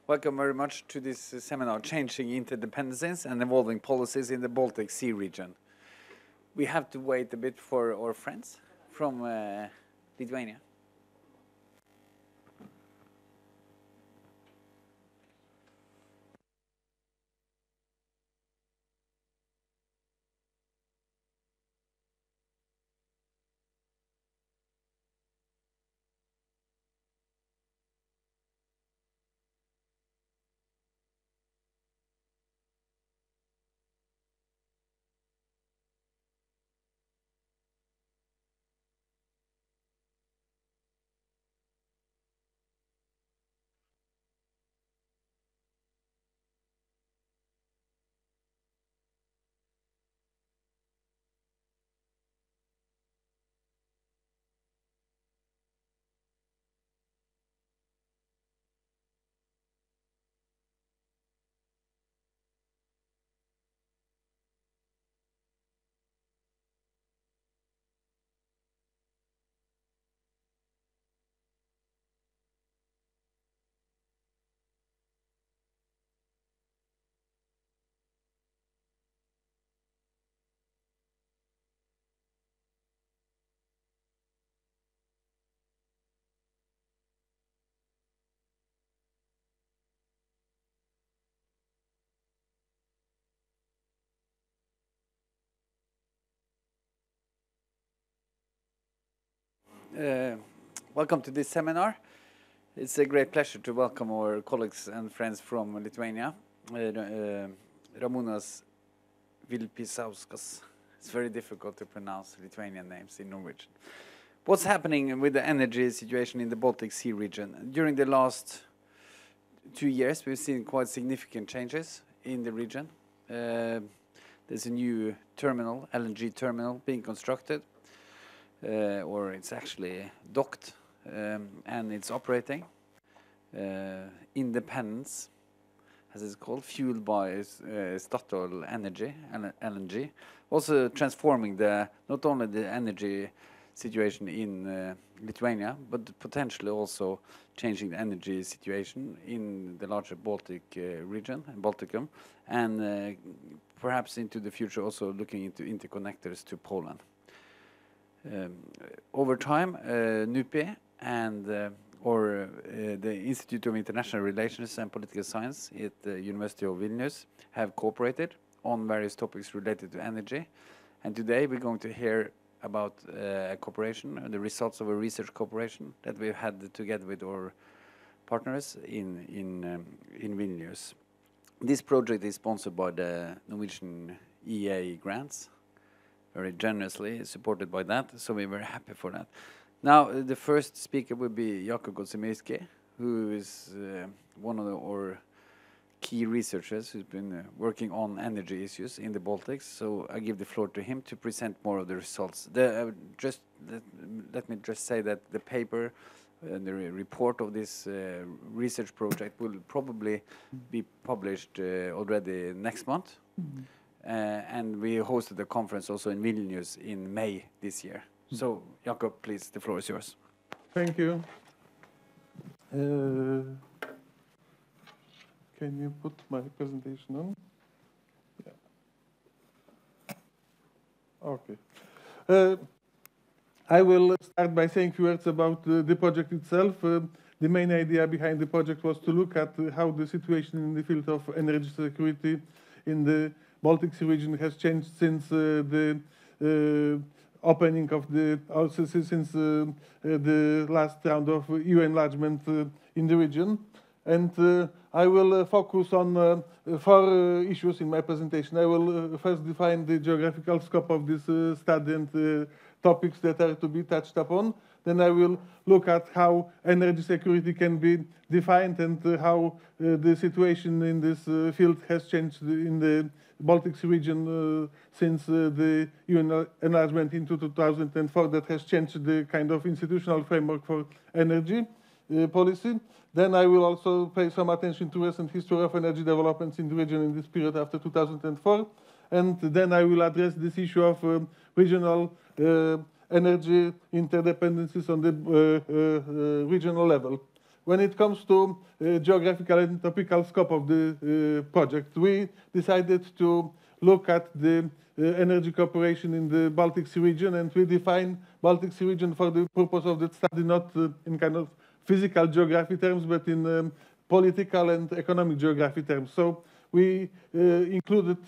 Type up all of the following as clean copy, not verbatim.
Welcome very much to this seminar, Changing Interdependencies and Evolving Policies in the Baltic Sea Region. We have to wait a bit for our friends from Lithuania. Welcome to this seminar. It's a great pleasure to welcome our colleagues and friends from Lithuania, Ramunas Vilpišauskas. It's very difficult to pronounce Lithuanian names in Norwegian. What's happening with the energy situation in the Baltic Sea region? During the last 2 years, we've seen quite significant changes in the region. There's a new terminal, LNG terminal, being constructed. Or it's actually docked and it's operating. Independence, as it's called, fueled by Statoil energy, LNG. Also transforming not only the energy situation in Lithuania, but potentially also changing the energy situation in the larger Baltic region, Balticum, and perhaps into the future also looking into interconnectors to Poland. Over time, NUPI and the Institute of International Relations and Political Science at the University of Vilnius have cooperated on various topics related to energy. And today we're going to hear about a cooperation and the results of a research cooperation that we've had together with our partners in Vilnius. This project is sponsored by the Norwegian EA grants, very generously supported by that, so we're very happy for that. Now, the first speaker will be Jakub Godzimirski, who is one of our key researchers who's been working on energy issues in the Baltics. So I give the floor to him to present more of the results. Let me just say that the paper and the report of this research project will probably be published already next month. And we hosted a conference also in Vilnius in May this year. So, Jakub, please, the floor is yours. Thank you. Can you put my presentation on? Yeah. Okay. I will start by saying a few words about the project itself. The main idea behind the project was to look at how the situation in the field of energy security in the Baltic Sea region has changed since the opening of since the last round of EU enlargement in the region. And I will focus on 4 issues in my presentation. I will first define the geographical scope of this study and topics that are to be touched upon. Then I will look at how energy security can be defined and how the situation in this field has changed in the Baltic Sea region since the EU enlargement in 2004 that has changed the kind of institutional framework for energy policy. Then I will also pay some attention to recent history of energy developments in the region in this period after 2004. And then I will address this issue of regional energy interdependencies on the regional level. when it comes to geographical and topical scope of the project, we decided to look at the energy cooperation in the Baltic Sea region, and we define Baltic Sea region for the purpose of that study not in kind of physical geography terms, but in political and economic geography terms. So we included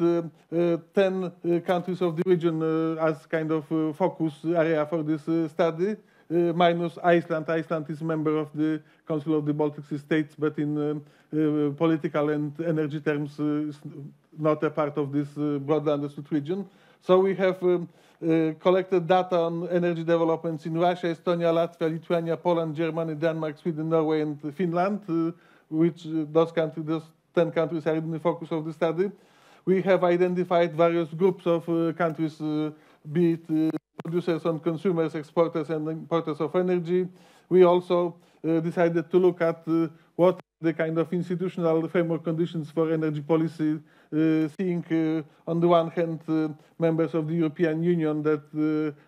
10 countries of the region as kind of focus area for this study, minus Iceland. Iceland is a member of the Council of the Baltic Sea States, but in political and energy terms is not a part of this broadly understood region. So we have collected data on energy developments in Russia, Estonia, Latvia, Lithuania, Poland, Germany, Denmark, Sweden, Norway, and Finland, which those 10 countries are in the focus of the study. We have identified various groups of countries, be it producers and consumers, exporters and importers of energy. We also decided to look at what the kind of institutional framework conditions for energy policy, seeing on the one hand members of the European Union, that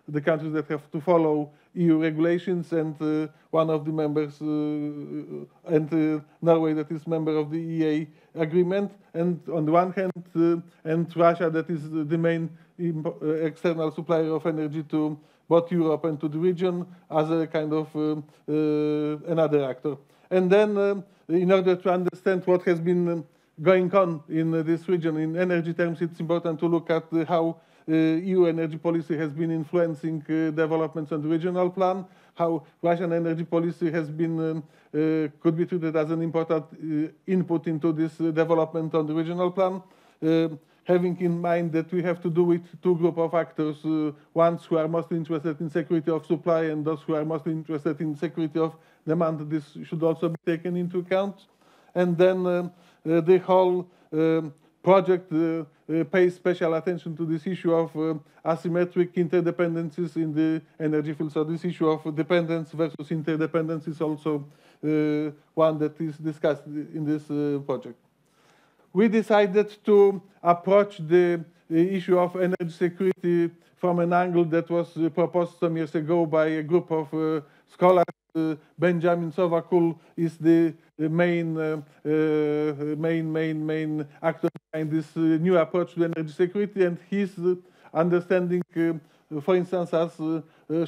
the countries that have to follow EU regulations, and one of the members, and Norway, that is member of the EEA agreement, and on the one hand, and Russia, that is the main external supplier of energy to both Europe and to the region, as a kind of another actor. And then, in order to understand what has been going on in this region in energy terms, it's important to look at how EU energy policy has been influencing developments on the regional plan, how Russian energy policy has been could be treated as an important input into this development on the regional plan, having in mind that we have to do with two groups of actors, ones who are mostly interested in security of supply and those who are mostly interested in security of demand. This should also be taken into account. And then the whole project pays special attention to this issue of asymmetric interdependencies in the energy field. So this issue of dependence versus interdependence is also one that is discussed in this project. We decided to approach the issue of energy security from an angle that was proposed some years ago by a group of scholars. Benjamin Sovakul is the main actor behind this new approach to energy security, and his understanding, for instance, as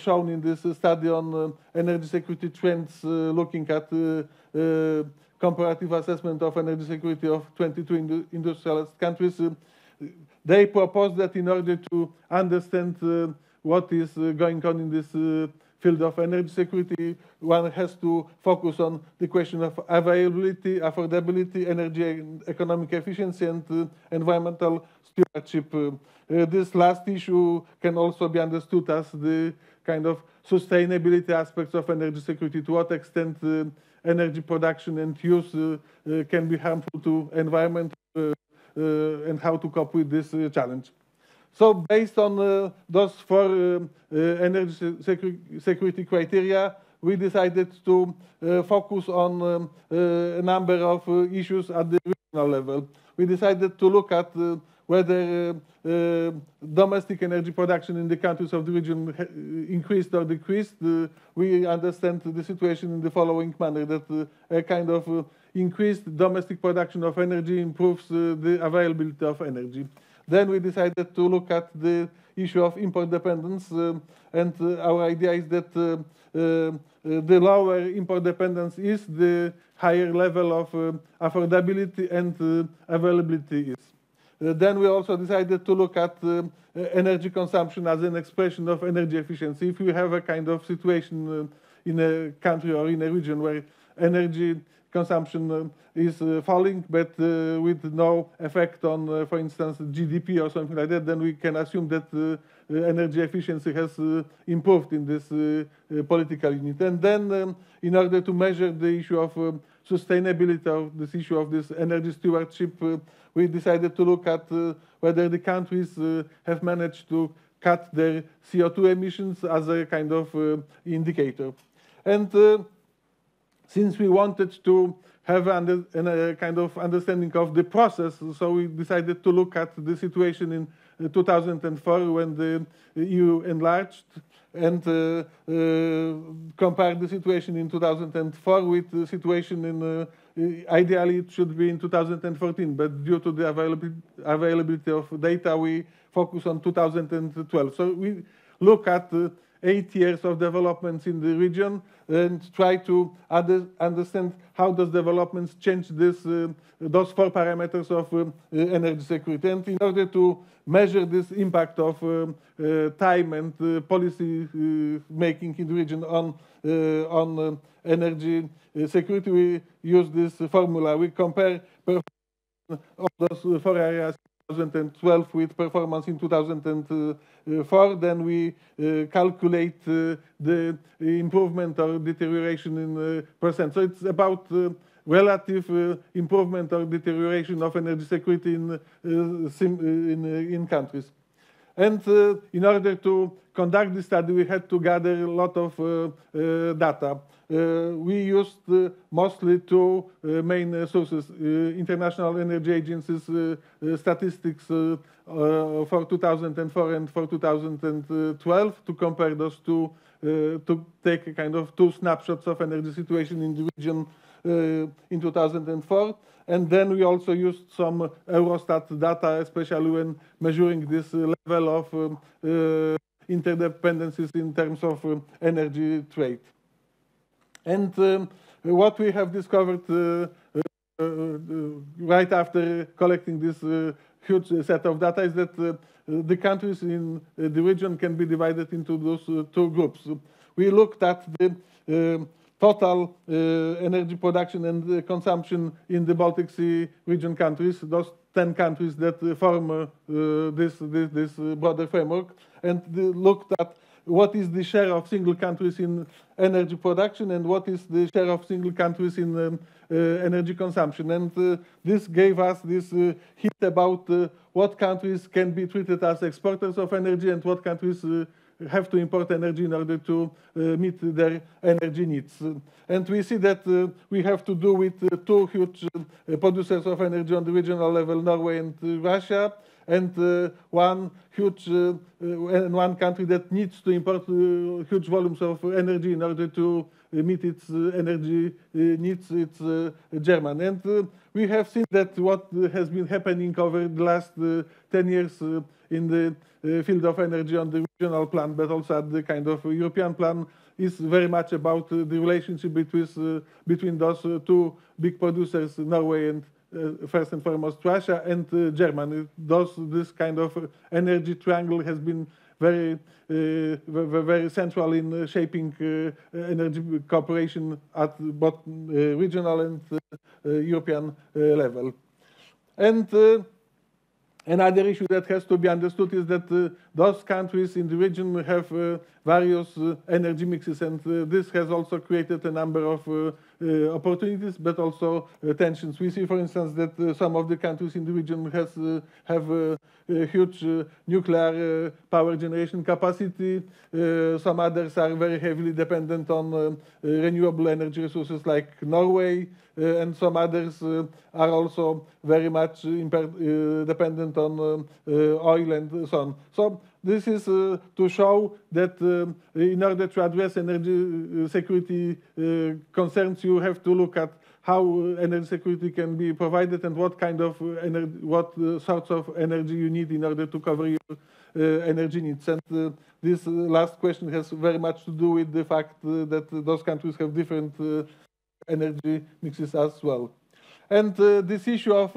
shown in this study on energy security trends, looking at comparative assessment of energy security of 22 industrialized countries, they propose that in order to understand what is going on in this field of energy security, one has to focus on the question of availability, affordability, energy and economic efficiency, and environmental stewardship. This last issue can also be understood as the kind of sustainability aspects of energy security, to what extent energy production and use can be harmful to environment, and how to cope with this challenge. So based on those four energy security criteria, we decided to focus on a number of issues at the regional level. We decided to look at whether domestic energy production in the countries of the region increased or decreased. We understand the situation in the following manner, that a kind of increased domestic production of energy improves the availability of energy. Then we decided to look at the issue of import dependence, and our idea is that the lower import dependence is, the higher level of affordability and availability is. Then we also decided to look at energy consumption as an expression of energy efficiency. If you have a kind of situation in a country or in a region where energy consumption is falling, but with no effect on, for instance, GDP or something like that, then we can assume that energy efficiency has improved in this political unit. And then, in order to measure the issue of sustainability of this issue of this energy stewardship, we decided to look at whether the countries have managed to cut their CO2 emissions as a kind of indicator. And since we wanted to have a kind of understanding of the process, so we decided to look at the situation in 2004 when the EU enlarged, and compare the situation in 2004 with the situation in ideally it should be in 2014, but due to the availability of data, we focus on 2012. So we look at 8 years of developments in the region and try to understand how those developments change those 4 parameters of energy security. And in order to measure this impact of time and policy making in the region on energy security, we use this formula. We compare performance of those 4 areas in 2012 with performance in 2004. Then we calculate the improvement or deterioration in percent. So it's about relative improvement or deterioration of energy security in countries. And in order to conduct this study, we had to gather a lot of data. We used mostly 2 main sources, International Energy Agency's statistics for 2004 and for 2012 to compare those 2, to take a kind of 2 snapshots of energy situation in the region in 2004. And then we also used some Eurostat data, especially when measuring this level of interdependencies in terms of energy trade. And what we have discovered right after collecting this huge set of data is that the countries in the region can be divided into those 2 groups. We looked at the total energy production and consumption in the Baltic Sea region countries, those 10 countries that form this broader framework, and looked at what is the share of single countries in energy production and what is the share of single countries in energy consumption. And this gave us this hint about what countries can be treated as exporters of energy and what countries have to import energy in order to meet their energy needs. And we see that we have to do with 2 huge producers of energy on the regional level, Norway and Russia, and one country that needs to import huge volumes of energy in order to meet its energy needs, it's Germany. And we have seen that what has been happening over the last 10 years in the field of energy on the regional plan, but also at the kind of European plan, is very much about the relationship between those 2 big producers, Norway and first and foremost Russia, and Germany. This kind of energy triangle has been very central in shaping energy cooperation at both regional and European level. And another issue that has to be understood is that those countries in the region have various energy mixes, and this has also created a number of opportunities, but also tensions. We see, for instance, that some of the countries in the region have huge nuclear power generation capacity. Some others are very heavily dependent on renewable energy resources like Norway, and some others are also very much dependent on oil and so on. So this is to show that in order to address energy security concerns, you have to look at how energy security can be provided and what kind of what sorts of energy you need in order to cover your energy needs. And this last question has very much to do with the fact that those countries have different energy mixes as well. And this issue of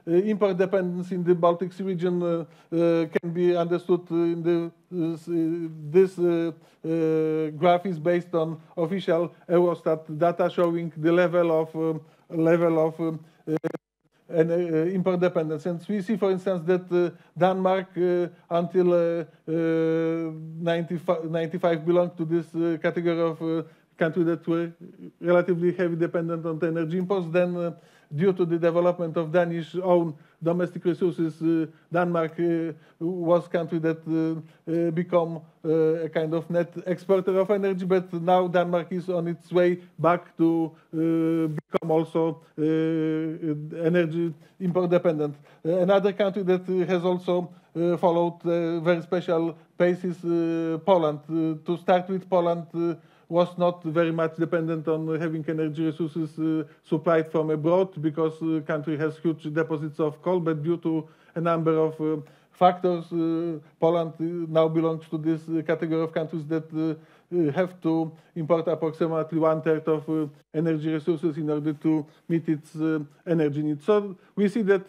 import dependence in the Baltic Sea region can be understood in this graph is based on official Eurostat data showing the level of import dependence. And we see, for instance, that Denmark until 95 belonged to this category of countries that were relatively heavily dependent on the energy imports. Then due to the development of Danish own domestic resources, Denmark was a country that became a kind of net exporter of energy, but now Denmark is on its way back to become also energy import dependent. Another country that has also followed very special paces. Poland, to start with, Poland was not very much dependent on having energy resources supplied from abroad, because the country has huge deposits of coal, but due to a number of factors, Poland now belongs to this category of countries that have to import approximately 1/3 of energy resources in order to meet its energy needs. So we see that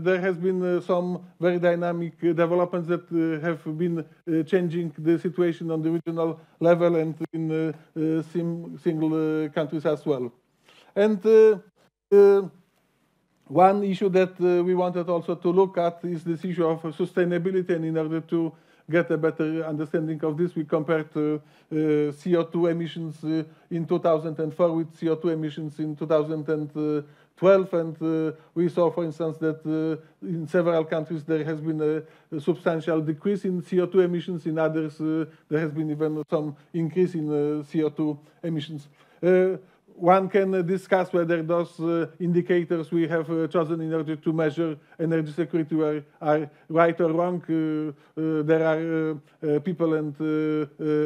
there has been some very dynamic developments that have been changing the situation on the regional level and in single countries as well. And one issue that we wanted also to look at is this issue of sustainability, and in order to get a better understanding of this, we compared CO2 emissions in 2004 with CO2 emissions in 2012, and we saw, for instance, that in several countries there has been a substantial decrease in CO2 emissions. In others, there has been even some increase in CO2 emissions. One can discuss whether those indicators we have chosen in order to measure energy security are right or wrong. There are people and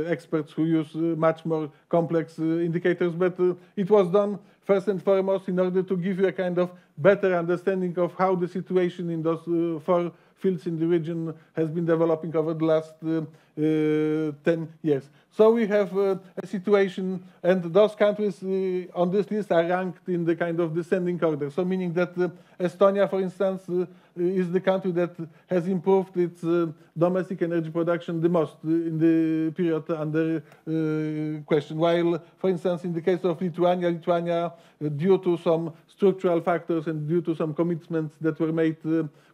experts who use much more complex indicators, but it was done first and foremost in order to give you a kind of better understanding of how the situation in those four fields in the region has been developing over the last 10 years. So we have a situation, and those countries on this list are ranked in the kind of descending order. So meaning that Estonia, for instance, is the country that has improved its domestic energy production the most in the period under question. While, for instance, in the case of Lithuania, due to some structural factors and due to some commitments that were made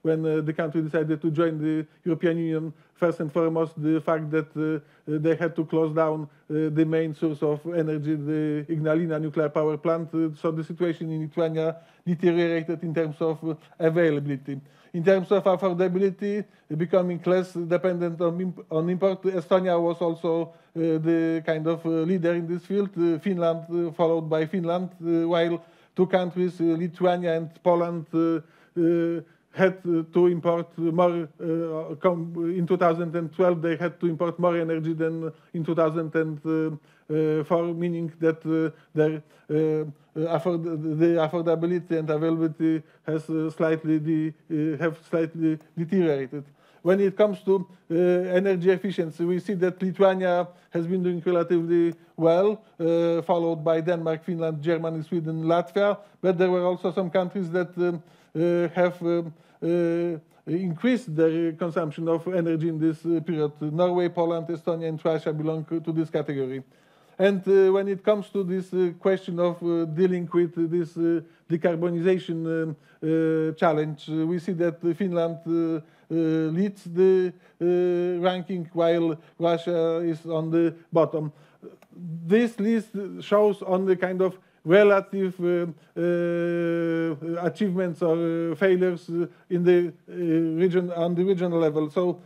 when the country decided to join the European Union, first and foremost, the fact that they had to close down the main source of energy, the Ignalina nuclear power plant. So the situation in Lithuania deteriorated in terms of availability. In terms of affordability, becoming less dependent on import, Estonia was also the kind of leader in this field. Finland followed by Finland, while two countries, Lithuania and Poland, had to import more. In 2012, they had to import more energy than in 2004, meaning that the affordability and availability has slightly deteriorated. When it comes to energy efficiency, we see that Lithuania has been doing relatively well, followed by Denmark, Finland, Germany, Sweden, Latvia. But there were also some countries that have increased their consumption of energy in this period. Norway, Poland, Estonia, and Russia belong to this category. And when it comes to this question of dealing with this decarbonization challenge, we see that Finland leads the ranking, while Russia is on the bottom. This list shows on the kind of relative achievements or failures in the region on the regional level. So,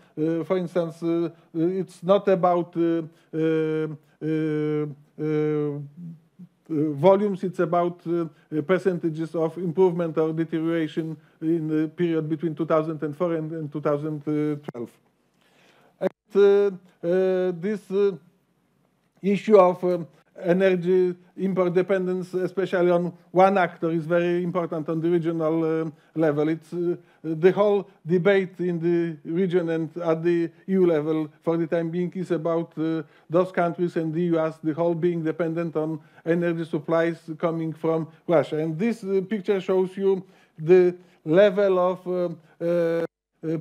for instance, it's not about volumes, it's about percentages of improvement or deterioration in the period between 2004 and 2012. And this issue of energy import dependence, especially on one actor, is very important on the regional level. It's the whole debate in the region and at the EU level for the time being is about those countries and the EU as the whole being dependent on energy supplies coming from Russia. And this picture shows you the level of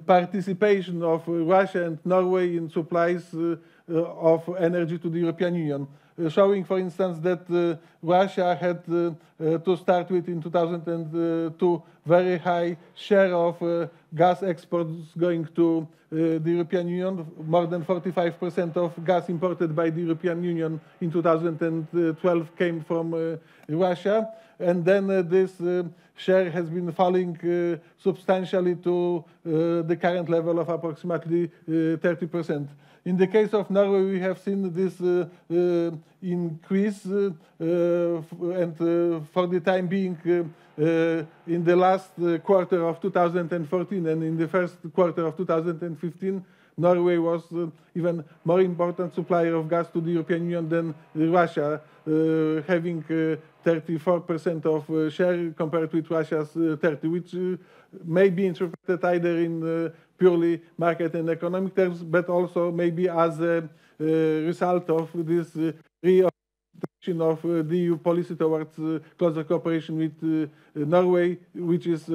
participation of Russia and Norway in supplies of energy to the European Union. Showing, for instance, that Russia had to start with in 2002 very high share of gas exports going to the European Union. More than 45% of gas imported by the European Union in 2012 came from Russia. And then this share has been falling substantially to the current level of approximately 30%. In the case of Norway, we have seen this increase, and for the time being, in the last quarter of 2014 and in the first quarter of 2015, Norway was even more important supplier of gas to the European Union than Russia, having 34% of share compared with Russia's 30%, which may be interpreted either in purely market and economic terms, but also maybe as a result of this reorientation of the EU policy towards closer cooperation with Norway, which is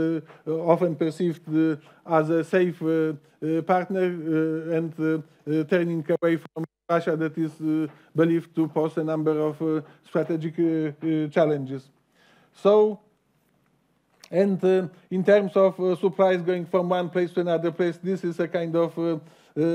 often perceived as a safe partner and turning away from Russia that is believed to pose a number of strategic challenges. So, and in terms of supplies going from one place to another place, this is a kind of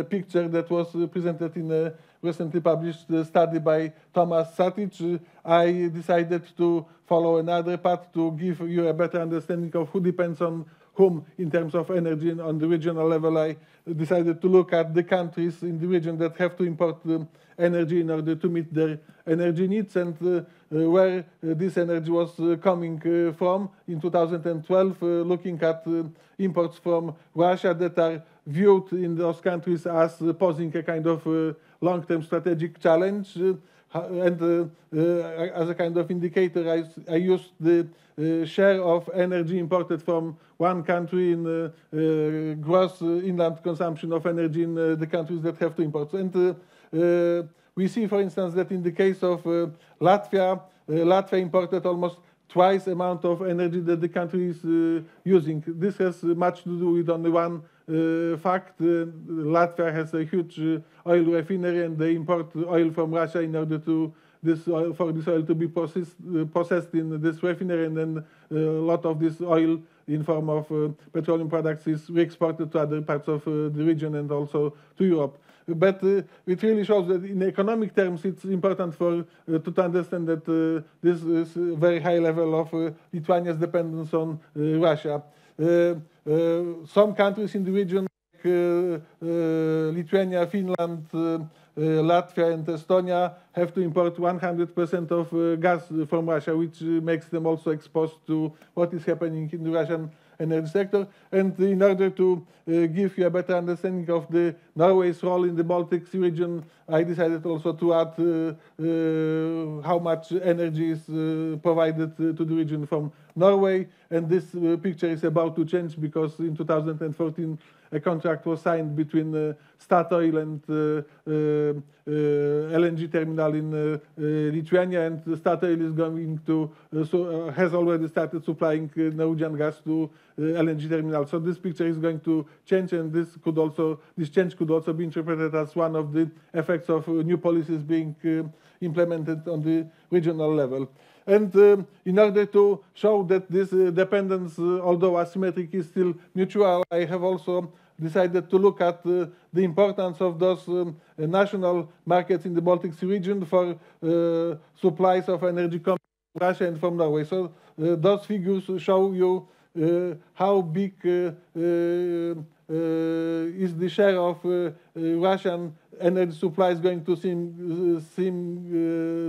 picture that was presented in a recently published study by Thomas Satic. I decided to follow another path to give you a better understanding of who depends on whom in terms of energy. On the regional level, I decided to look at the countries in the region that have to import energy in order to meet their energy needs and where this energy was coming from. In 2012, looking at imports from Russia that are viewed in those countries as posing a kind of long-term strategic challenge. And as a kind of indicator, I used the share of energy imported from one country in gross inland consumption of energy in the countries that have to import. And we see, for instance, that in the case of Latvia, Latvia imported almost twice the amount of energy that the country is using. This has much to do with only one fact. Latvia has a huge oil refinery and they import oil from Russia in order to for this oil to be processed in this refinery, and then a lot of this oil in form of petroleum products is re-exported to other parts of the region and also to Europe. But it really shows that in economic terms, it's important to understand that this is a very high level of Lithuania's dependence on Russia. Some countries in the region, like Lithuania, Finland, Latvia and Estonia, have to import 100% of gas from Russia, which makes them also exposed to what is happening in the Russian energy sector. And in order to give you a better understanding of Norway's role in the Baltic Sea region, I decided also to add how much energy is provided to the region from Norway. And this picture is about to change because in 2014 a contract was signed between Statoil and LNG terminal in Lithuania, and Statoil is going to has already started supplying Norwegian gas to LNG terminal. So this picture is going to change, and this change could also be interpreted as one of the effects of new policies being implemented on the regional level. And in order to show that this dependence, although asymmetric, is still mutual, I have also decided to look at the importance of those national markets in the Baltic Sea region for supplies of energy coming from Russia and from Norway. So those figures show you how big is the share of Russian energy supplies going to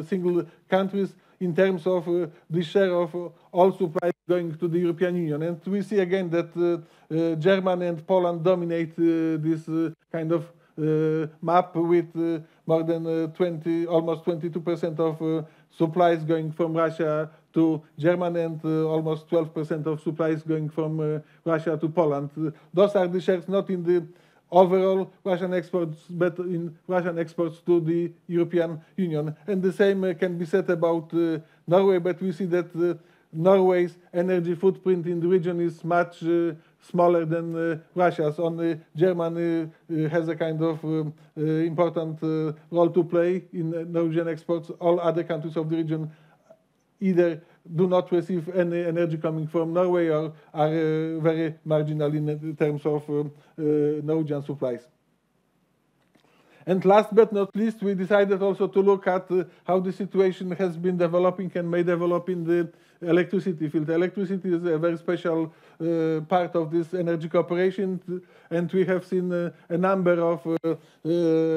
single countries in terms of the share of all supplies going to the European Union. And we see again that Germany and Poland dominate this kind of map with more than almost 22% of supplies going from Russia to Germany and almost 12% of supplies going from Russia to Poland. Those are the shares not in the overall Russian exports, but in Russian exports to the European Union. And the same can be said about Norway, but we see that Norway's energy footprint in the region is much smaller than Russia's. Only Germany has a kind of important role to play in Norwegian exports. All other countries of the region either do not receive any energy coming from Norway or are very marginal in terms of Norwegian supplies. And last but not least, we decided also to look at how the situation has been developing and may develop in the electricity field. Electricity is a very special part of this energy cooperation, and we have seen a number of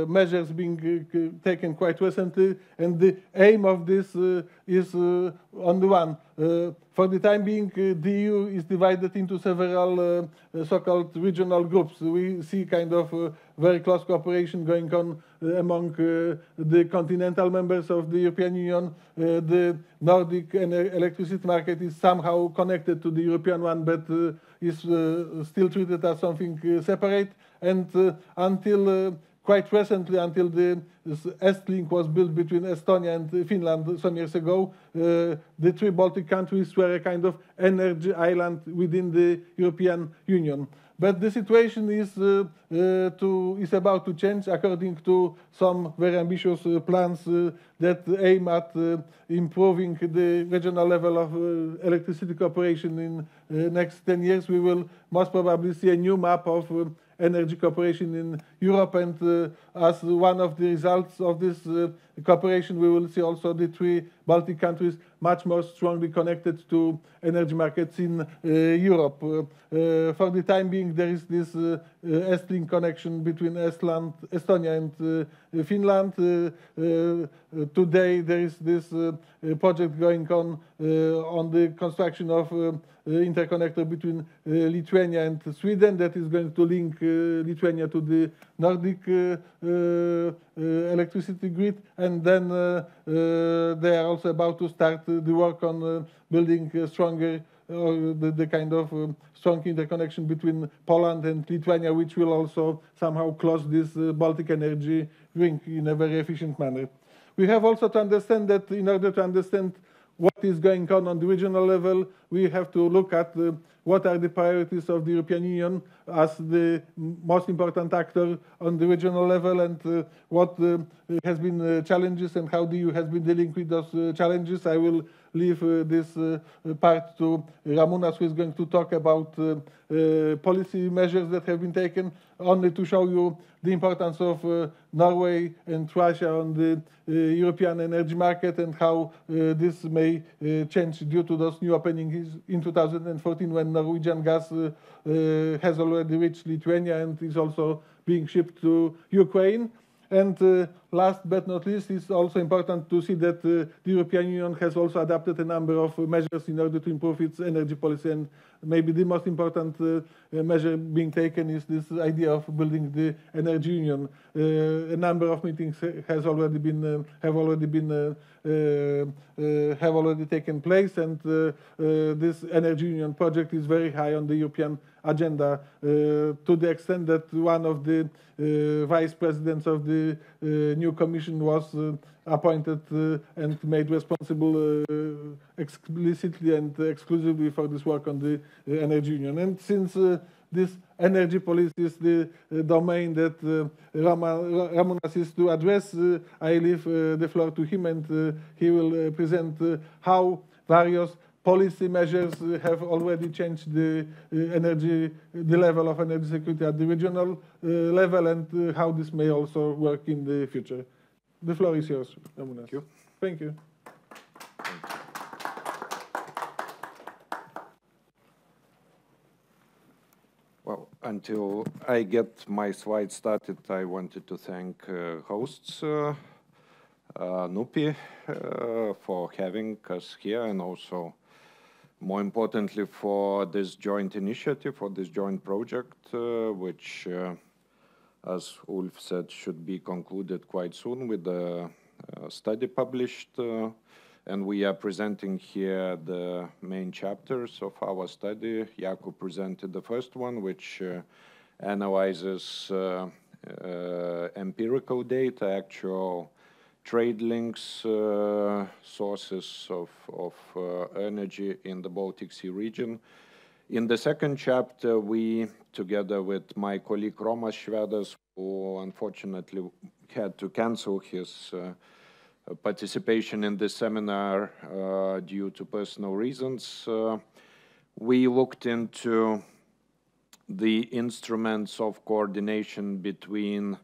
measures being taken quite recently, and the aim of this is on the one. For the time being, the EU is divided into several so-called regional groups. We see kind of very close cooperation going on among the continental members of the European Union. The Nordic electricity market is somehow connected to the European one, but is still treated as something separate. And until quite recently, until the Estlink was built between Estonia and Finland some years ago, the three Baltic countries were a kind of energy island within the European Union. But the situation is about to change according to some very ambitious plans that aim at improving the regional level of electricity cooperation in the next 10 years. We will most probably see a new map of energy cooperation in Europe, and as one of the results of this cooperation, we will see also the three Baltic countries much more strongly connected to energy markets in Europe. For the time being, there is this Estlink connection between Estonia and Finland. Today, there is this project going on the construction of interconnector between Lithuania and Sweden that is going to link Lithuania to the Nordic electricity grid, and then they are also about to start the work on building stronger the kind of strong interconnection between Poland and Lithuania, which will also somehow close this Baltic energy ring in a very efficient manner. We have also to understand that in order to understand what is going on the regional level, we have to look at what are the priorities of the European Union as the most important actor on the regional level, and what has been challenges and how the EU has been dealing with those challenges. I will leave this part to Ramunas, who is going to talk about policy measures that have been taken, only to show you the importance of Norway and Russia on the European energy market, and how this may change due to those new openings in 2014, when Norwegian gas has already reached Lithuania and is also being shipped to Ukraine. And last but not least, it's also important to see that the European Union has also adopted a number of measures in order to improve its energy policy. And maybe the most important measure being taken is this idea of building the energy union. A number of meetings have already taken place, and this energy union project is very high on the European agenda, to the extent that one of the vice presidents of the new commission was appointed and made responsible explicitly and exclusively for this work on the energy union. And since this energy policy is the domain that Ramunas is to address, I leave the floor to him, and he will present how various policy measures have already changed the level of energy security at the regional level, and how this may also work in the future. The floor is yours, Ramunas. Thank you. Thank you. Well, until I get my slides started, I wanted to thank hosts, NUPI, for having us here, and also, more importantly, for this joint initiative, for this joint project, which, as Ulf said, should be concluded quite soon with the study published. And we are presenting here the main chapters of our study. Jakub presented the first one, which analyzes empirical data, actual trade links, sources of energy in the Baltic Sea region. In the second chapter, we, together with my colleague Romas Svedas, who unfortunately had to cancel his participation in this seminar due to personal reasons, we looked into the instruments of coordination between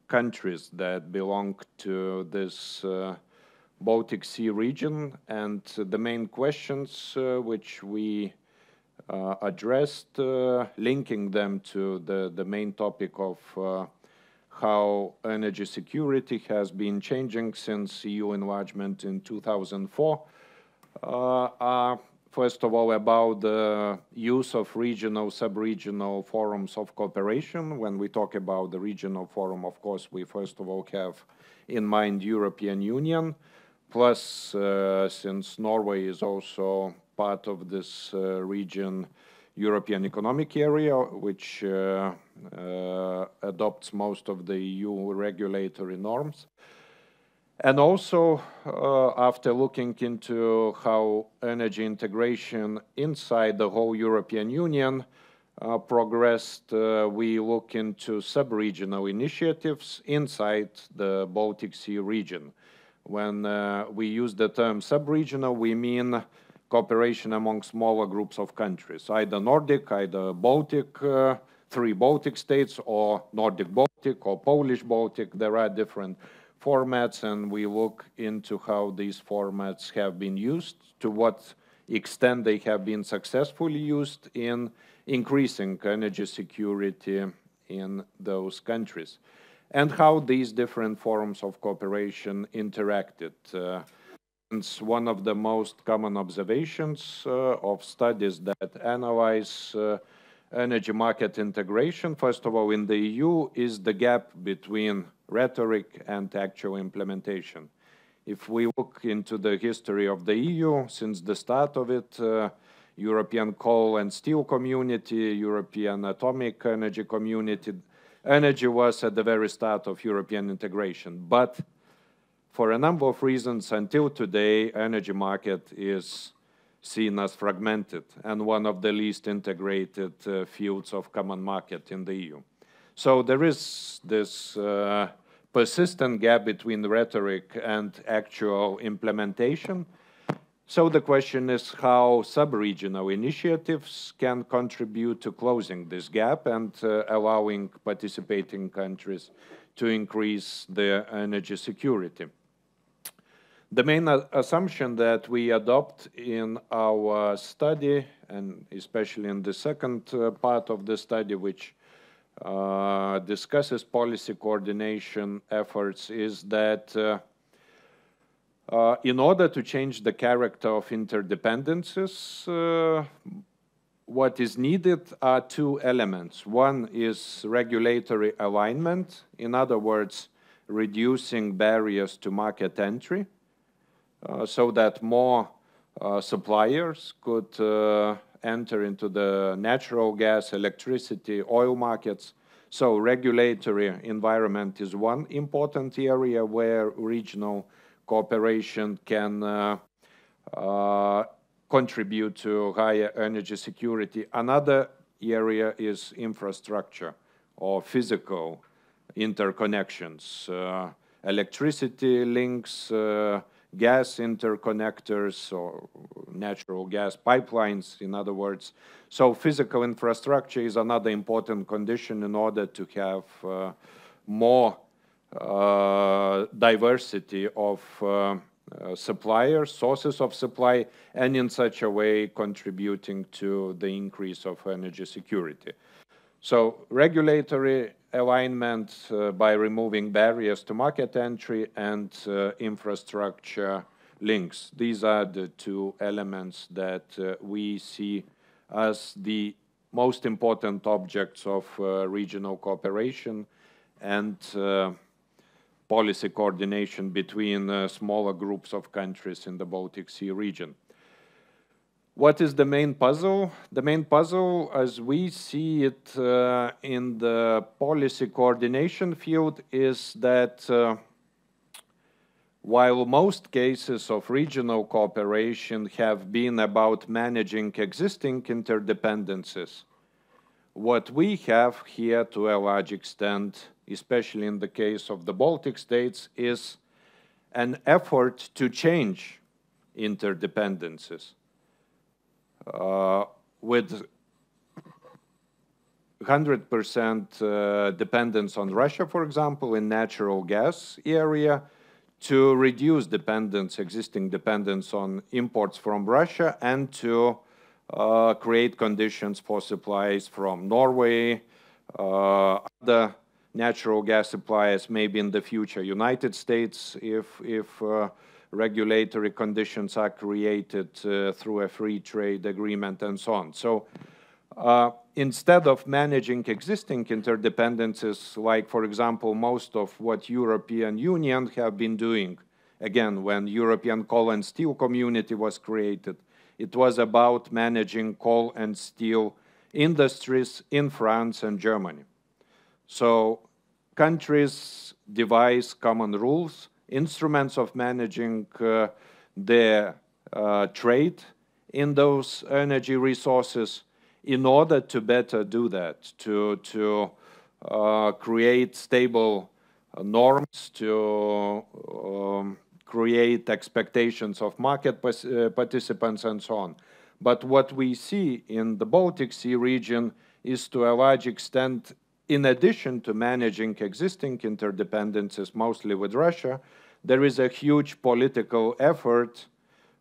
countries that belong to this Baltic Sea region, and the main questions which we addressed, linking them to the main topic of how energy security has been changing since EU enlargement in 2004, are first of all about the use of regional, sub-regional forums of cooperation. When we talk about the regional forum, of course, we first of all have in mind European Union, plus since Norway is also part of this region, European Economic Area, which adopts most of the EU regulatory norms. And also, after looking into how energy integration inside the whole European Union progressed, we look into sub-regional initiatives inside the Baltic Sea region. When we use the term sub-regional, we mean cooperation among smaller groups of countries, either Nordic, either Baltic, 3 Baltic states, or Nordic-Baltic, or Polish-Baltic. There are different formats, and we look into how these formats have been used, to what extent they have been successfully used in increasing energy security in those countries, and how these different forms of cooperation interacted. One of the most common observations of studies that analyze energy market integration, first of all, in the EU, is the gap between rhetoric and actual implementation. If we look into the history of the EU, since the start of it, European Coal and Steel Community, European Atomic Energy Community, energy was at the very start of European integration. But for a number of reasons, until today, energy market is seen as fragmented and one of the least integrated fields of common market in the EU. So there is this persistent gap between rhetoric and actual implementation. So the question is how sub-regional initiatives can contribute to closing this gap and allowing participating countries to increase their energy security. The main assumption that we adopt in our study, and especially in the second part of the study, which discusses policy coordination efforts, is that in order to change the character of interdependencies, what is needed are 2 elements. One is regulatory alignment, in other words, reducing barriers to market entry, so that more suppliers could enter into the natural gas, electricity, oil markets. So regulatory environment is one important area where regional cooperation can contribute to higher energy security. Another area is infrastructure or physical interconnections, electricity links, gas interconnectors or natural gas pipelines, in other words. So physical infrastructure is another important condition in order to have more diversity of suppliers, sources of supply, and in such a way contributing to the increase of energy security. So regulatory alignment by removing barriers to market entry and infrastructure links. These are the 2 elements that we see as the most important objects of regional cooperation and policy coordination between smaller groups of countries in the Baltic Sea region. What is the main puzzle? The main puzzle, as we see it in the policy coordination field, is that while most cases of regional cooperation have been about managing existing interdependencies, what we have here to a large extent, especially in the case of the Baltic states, is an effort to change interdependencies. With 100% dependence on Russia, for example, in natural gas area, to reduce existing dependence on imports from Russia, and to create conditions for supplies from Norway, other natural gas suppliers, maybe in the future United States, if regulatory conditions are created through a free trade agreement and so on. So instead of managing existing interdependencies, like, for example, most of what European Union have been doing, again, when European coal and steel community was created, it was about managing coal and steel industries in France and Germany. So countries devise common rules, instruments of managing their trade in those energy resources in order to better do that, to create stable norms, to create expectations of market participants and so on. But what we see in the Baltic Sea region is, to a large extent, in addition to managing existing interdependencies, mostly with Russia, there is a huge political effort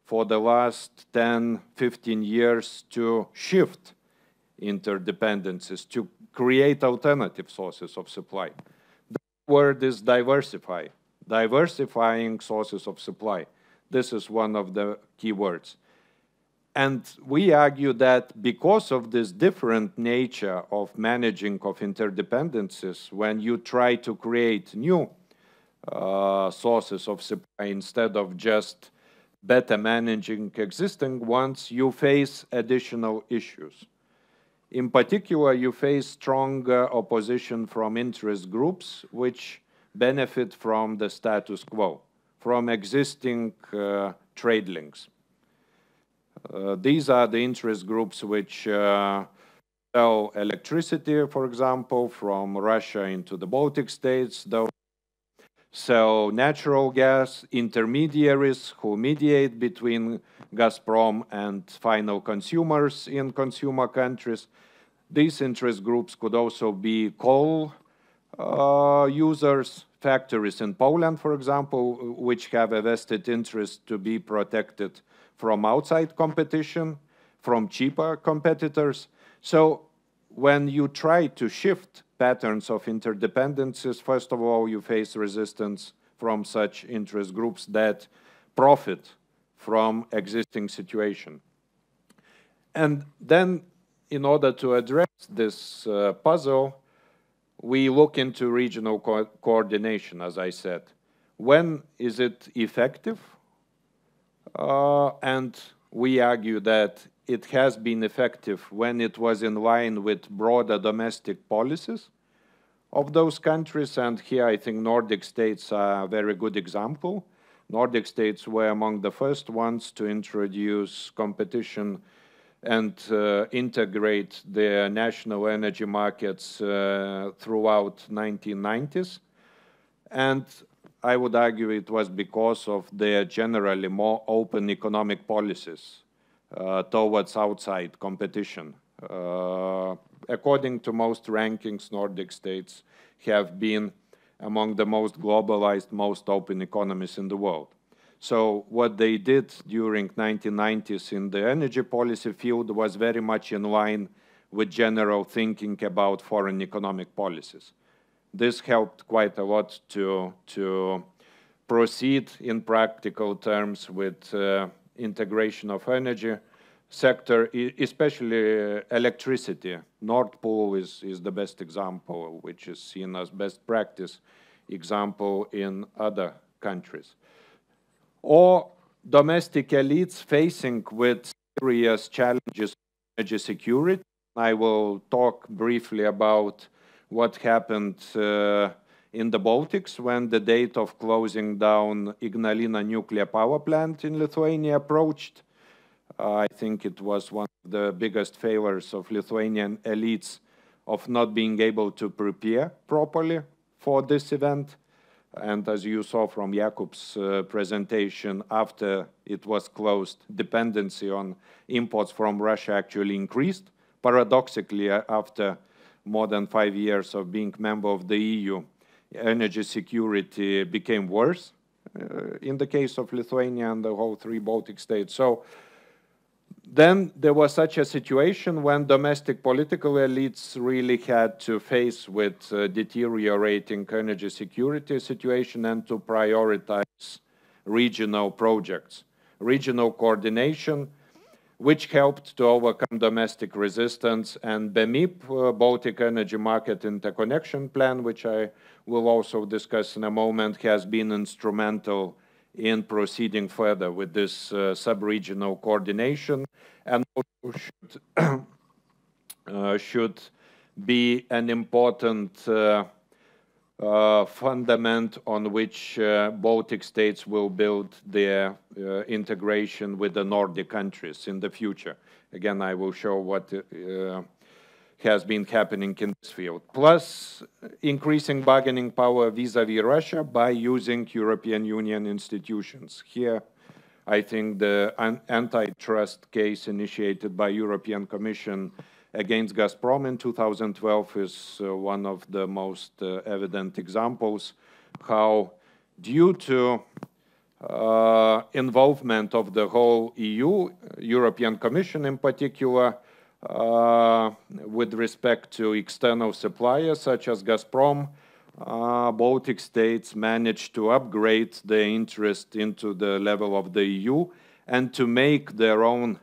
for the last 10, 15 years to shift interdependencies, to create alternative sources of supply. The word is diversify, diversifying sources of supply. This is one of the key words. And we argue that because of this different nature of managing of interdependencies, when you try to create new sources of supply instead of just better managing existing ones, you face additional issues. In particular, you face strong opposition from interest groups which benefit from the status quo, from existing trade links. These are the interest groups which sell electricity, for example, from Russia into the Baltic states, those sell natural gas, intermediaries who mediate between Gazprom and final consumers in consumer countries. These interest groups could also be coal users, factories in Poland, for example, which have a vested interest to be protected from outside competition, from cheaper competitors. So when you try to shift patterns of interdependencies, first of all, you face resistance from such interest groups that profit from existing situation. And then, in order to address this puzzle, we look into regional coordination, as I said. When is it effective? And we argue that it has been effective when it was in line with broader domestic policies of those countries. And here I think Nordic states are a very good example. Nordic states were among the first ones to introduce competition and integrate their national energy markets throughout 1990s. And I would argue it was because of their generally more open economic policies towards outside competition. According to most rankings, Nordic states have been among the most globalized, most open economies in the world. So what they did during 1990s in the energy policy field was very much in line with general thinking about foreign economic policies. This helped quite a lot to proceed in practical terms with integration of energy sector, especially electricity. Nord Pool is the best example, which is seen as best practice example in other countries. Or domestic elites facing with serious challenges of energy security. I will talk briefly about what happened in the Baltics when the date of closing down Ignalina nuclear power plant in Lithuania approached. I think it was one of the biggest failures of Lithuanian elites of not being able to prepare properly for this event. And as you saw from Jakub's presentation, after it was closed, dependency on imports from Russia actually increased. Paradoxically, after more than 5 years of being member of the EU, energy security became worse in the case of Lithuania and the whole three Baltic states. So then there was such a situation when domestic political elites really had to face with deteriorating energy security situation and to prioritize regional projects, regional coordination, which helped to overcome domestic resistance. And BEMIP, Baltic Energy Market Interconnection Plan, which I will also discuss in a moment, has been instrumental in proceeding further with this sub-regional coordination, and also should be an important fundament on which Baltic states will build their integration with the Nordic countries in the future. Again, I will show what has been happening in this field. Plus, increasing bargaining power vis-à-vis Russia by using European Union institutions. Here, I think the antitrust case initiated by European Commission against Gazprom in 2012 is one of the most evident examples how, due to involvement of the whole EU, European Commission in particular, with respect to external suppliers such as Gazprom, Baltic states managed to upgrade their interest into the level of the EU and to make their own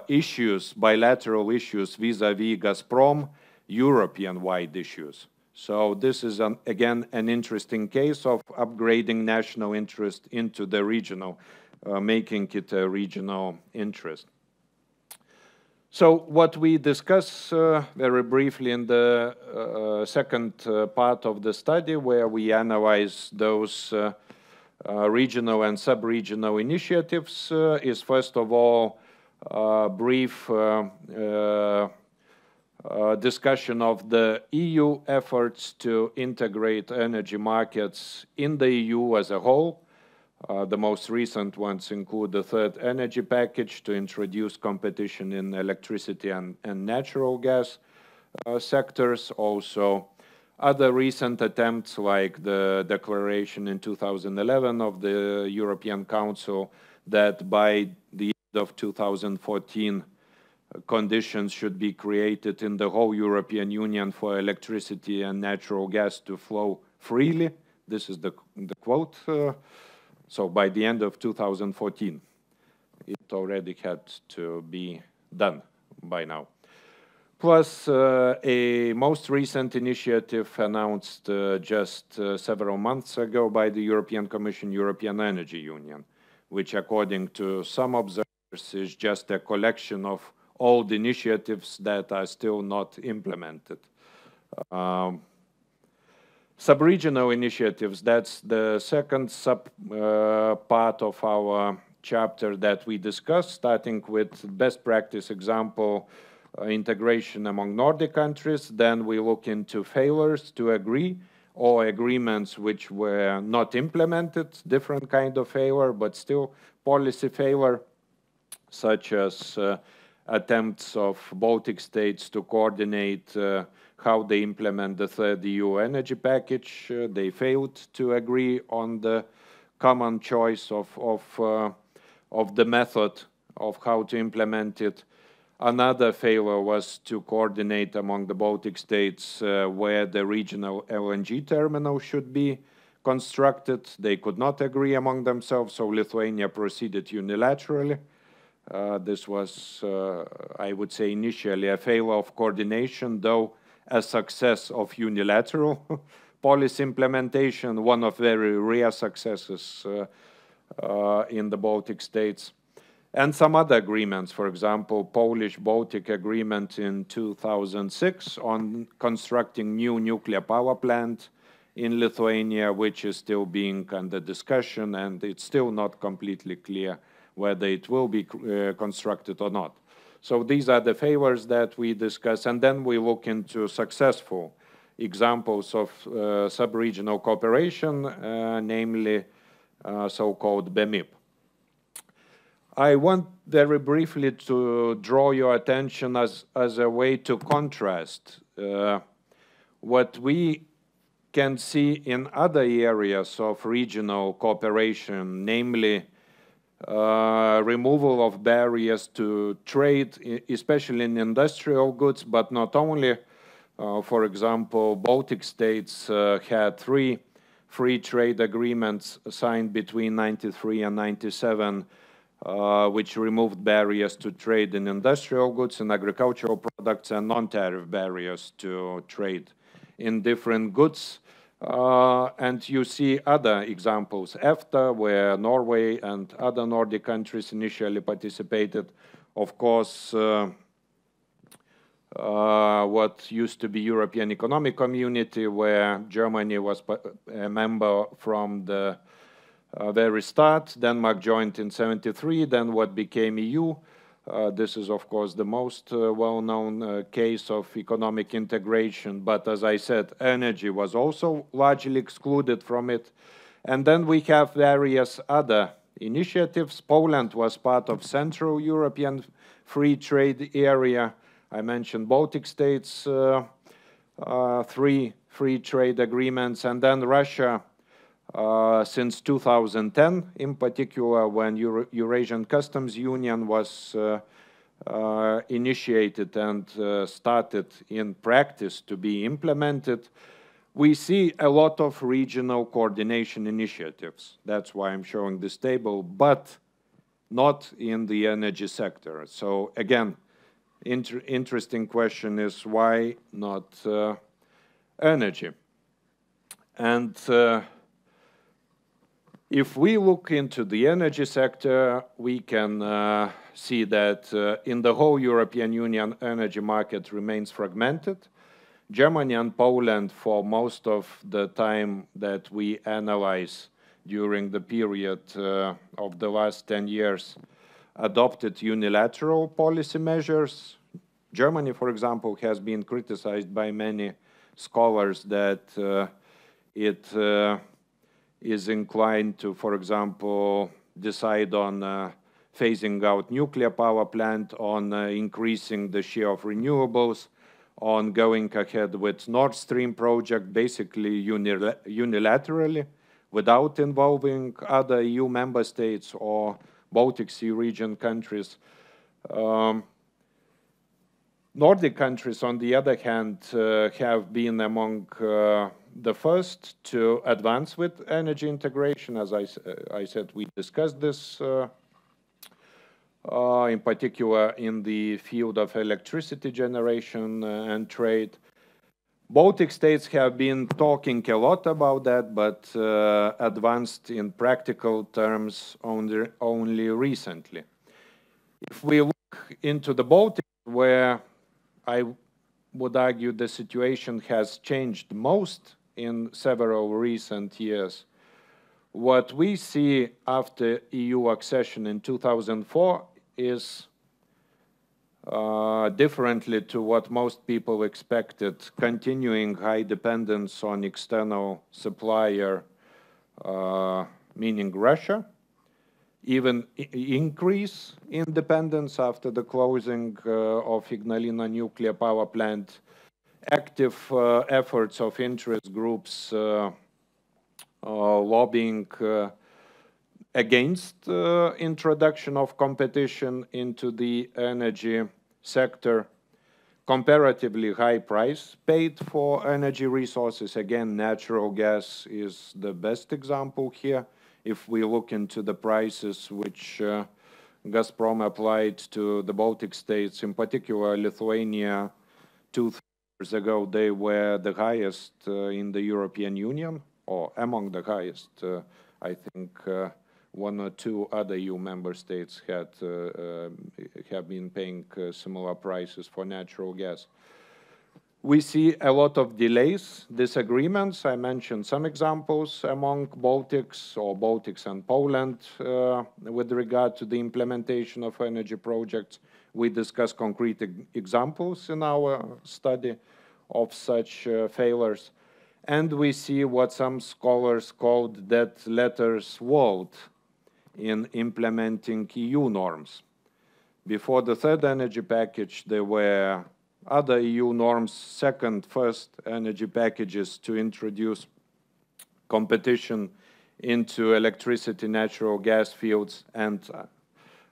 issues, bilateral issues vis-à-vis Gazprom, European-wide issues. So this is, again, an interesting case of upgrading national interest into the regional, making it a regional interest. So what we discuss very briefly in the second part of the study, where we analyze those regional and sub-regional initiatives, is first of all brief discussion of the EU efforts to integrate energy markets in the EU as a whole. The most recent ones include the third energy package to introduce competition in electricity and natural gas sectors. Also, other recent attempts like the declaration in 2011 of the European Council that by the end of 2014 conditions should be created in the whole European Union for electricity and natural gas to flow freely. This is the quote. So by the end of 2014, it already had to be done by now. Plus, a most recent initiative announced just several months ago by the European Commission, European Energy Union, which according to some observers is just a collection of old initiatives that are still not implemented. Sub-regional initiatives, that's the second part of our chapter that we discussed, starting with best practice example, integration among Nordic countries. Then we look into failures to agree or agreements which were not implemented, different kind of failure, but still policy failure, such as attempts of Baltic states to coordinate how they implement the third EU energy package. They failed to agree on the common choice of the method of how to implement it. Another failure was to coordinate among the Baltic states where the regional LNG terminal should be constructed. They could not agree among themselves, so Lithuania proceeded unilaterally. This was, I would say, initially a failure of coordination, though a success of unilateral policy implementation, one of very rare successes in the Baltic states. And some other agreements, for example, Polish-Baltic agreement in 2006 on constructing new nuclear power plant in Lithuania, which is still being under discussion, and it's still not completely clear whether it will be constructed or not. So these are the failures that we discuss, and then we look into successful examples of sub-regional cooperation, namely so-called BEMIP. I want very briefly to draw your attention as a way to contrast what we can see in other areas of regional cooperation, namely removal of barriers to trade, especially in industrial goods, but not only. For example, Baltic states had 3 free trade agreements signed between 93 and 97, which removed barriers to trade in industrial goods and agricultural products and non-tariff barriers to trade in different goods. And you see other examples, EFTA, where Norway and other Nordic countries initially participated. Of course, what used to be European Economic Community, where Germany was a member from the very start. Denmark joined in '73, then what became EU. This is, of course, the most well-known case of economic integration. But as I said, energy was also largely excluded from it. And then we have various other initiatives. Poland was part of Central European Free Trade Area. I mentioned Baltic states, 3 free trade agreements, and then Russia since 2010, in particular when Eurasian Customs Union was initiated and started in practice to be implemented. We see a lot of regional coordination initiatives. That's why I'm showing this table, but not in the energy sector. So again, interesting question is why not energy? And if we look into the energy sector, we can see that in the whole European Union, energy market remains fragmented. Germany and Poland, for most of the time that we analyze during the period of the last 10 years, adopted unilateral policy measures. Germany, for example, has been criticized by many scholars that it is inclined to, for example, decide on phasing out nuclear power plant, on increasing the share of renewables, on going ahead with Nord Stream project, basically unilaterally, without involving other EU member states or Baltic Sea region countries. Nordic countries, on the other hand, have been among the first to advance with energy integration. As I said, we discussed this in particular in the field of electricity generation and trade. Baltic states have been talking a lot about that, but advanced in practical terms only recently. If we look into the Baltic, where I would argue the situation has changed most in several recent years, what we see after EU accession in 2004 is differently to what most people expected, continuing high dependence on external supplier, meaning Russia, even increase in dependence after the closing of Ignalina nuclear power plant, active efforts of interest groups lobbying against introduction of competition into the energy sector, comparatively high price paid for energy resources. Again, natural gas is the best example here. If we look into the prices which Gazprom applied to the Baltic states, in particular Lithuania, 2 years ago, they were the highest in the European Union, or among the highest. I think 1 or 2 other EU member states have been paying similar prices for natural gas. We see a lot of delays, disagreements. I mentioned some examples among Baltics and Poland with regard to the implementation of energy projects. We discuss concrete examples in our study of such failures. And we see what some scholars called dead letters world in implementing EU norms. Before the third energy package, there were other EU norms, second, first energy packages to introduce competition into electricity, natural gas fields, and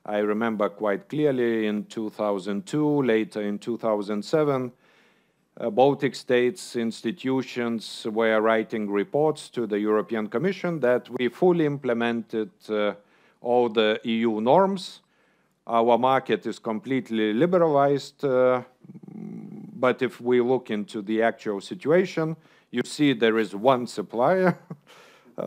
I remember quite clearly in 2002, later in 2007, Baltic states institutions were writing reports to the European Commission that we fully implemented all the EU norms. Our market is completely liberalized, but if we look into the actual situation, you see there is one supplier. There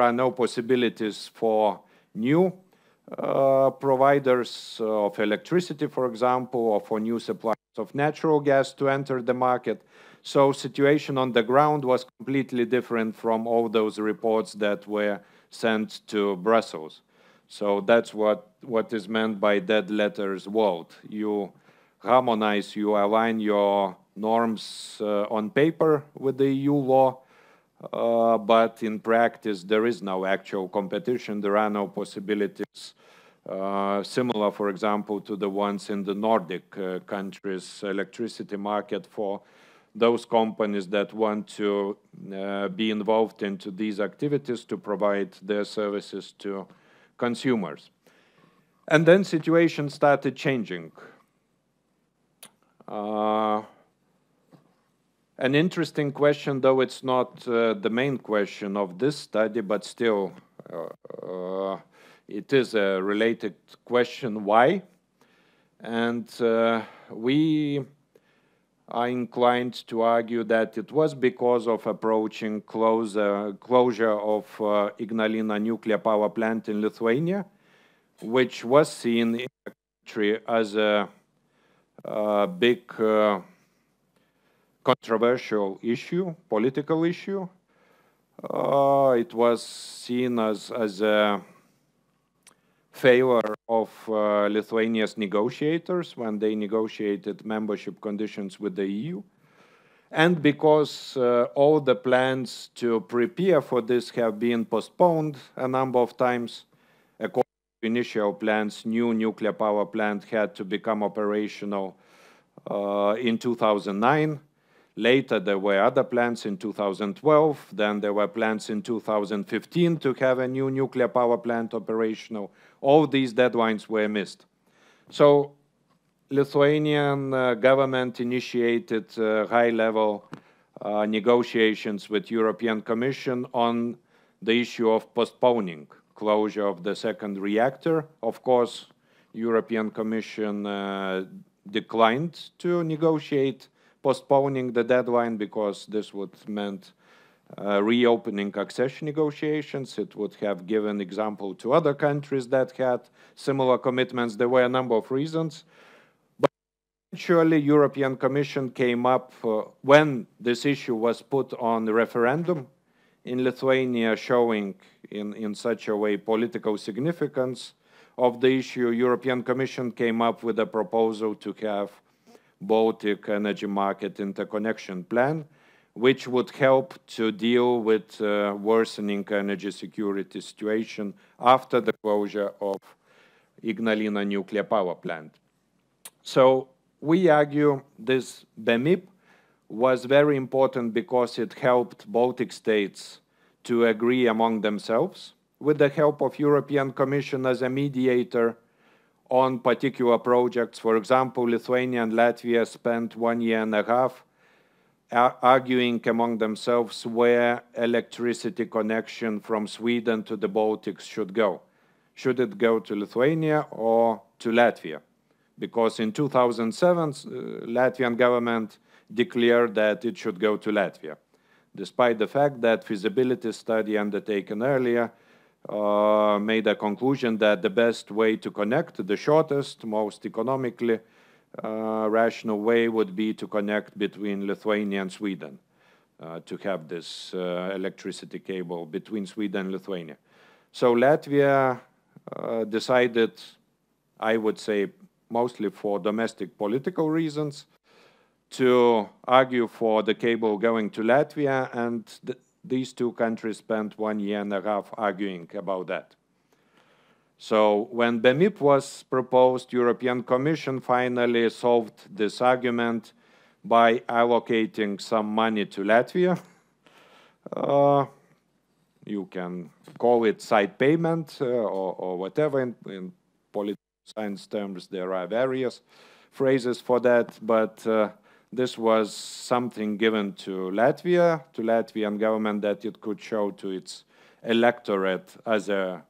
are no possibilities for new providers of electricity, for example, or for new suppliers of natural gas to enter the market. So situation on the ground was completely different from all those reports that were sent to Brussels. So that's what is meant by dead letters world. You harmonize, you align your norms on paper with the EU law, but in practice there is no actual competition, there are no possibilities similar, for example, to the ones in the Nordic countries' electricity market for those companies that want to be involved into these activities to provide their services to consumers. And then situation started changing. An interesting question, though it's not the main question of this study, but still it is a related question, why? And we are inclined to argue that it was because of approaching closure of Ignalina nuclear power plant in Lithuania, which was seen in the country as a big controversial issue, political issue. It was seen as a failure of Lithuania's negotiators when they negotiated membership conditions with the EU. And because all the plans to prepare for this have been postponed a number of times, according to initial plans, new nuclear power plant had to become operational in 2009. Later, there were other plans in 2012. Then there were plans in 2015 to have a new nuclear power plant operational. All these deadlines were missed. So Lithuanian government initiated high-level negotiations with European Commission on the issue of postponing closure of the second reactor. Of course, European Commission declined to negotiate postponing the deadline because this would meant reopening accession negotiations. It would have given example to other countries that had similar commitments. There were a number of reasons. But eventually, European Commission came up when this issue was put on the referendum in Lithuania, showing in such a way political significance of the issue. European Commission came up with a proposal to have Baltic Energy Market Interconnection Plan, which would help to deal with worsening energy security situation after the closure of Ignalina nuclear power plant. So we argue this BEMIP was very important because it helped Baltic states to agree among themselves with the help of European Commission as a mediator on particular projects. For example, Lithuania and Latvia spent 1.5 years arguing among themselves where electricity connection from Sweden to the Baltics should go. Should it go to Lithuania or to Latvia? Because in 2007, Latvian government declared that it should go to Latvia, despite the fact that feasibility study undertaken earlier made a conclusion that the best way to connect, the shortest, most economically rational way would be to connect between Lithuania and Sweden, to have this electricity cable between Sweden and Lithuania. So Latvia decided, I would say mostly for domestic political reasons, to argue for the cable going to Latvia, and these two countries spent 1.5 years arguing about that. So when BEMIP was proposed, European Commission finally solved this argument by allocating some money to Latvia. You can call it side payment or whatever. In political science terms, there are various phrases for that, but this was something given to Latvian government, that it could show to its electorate as a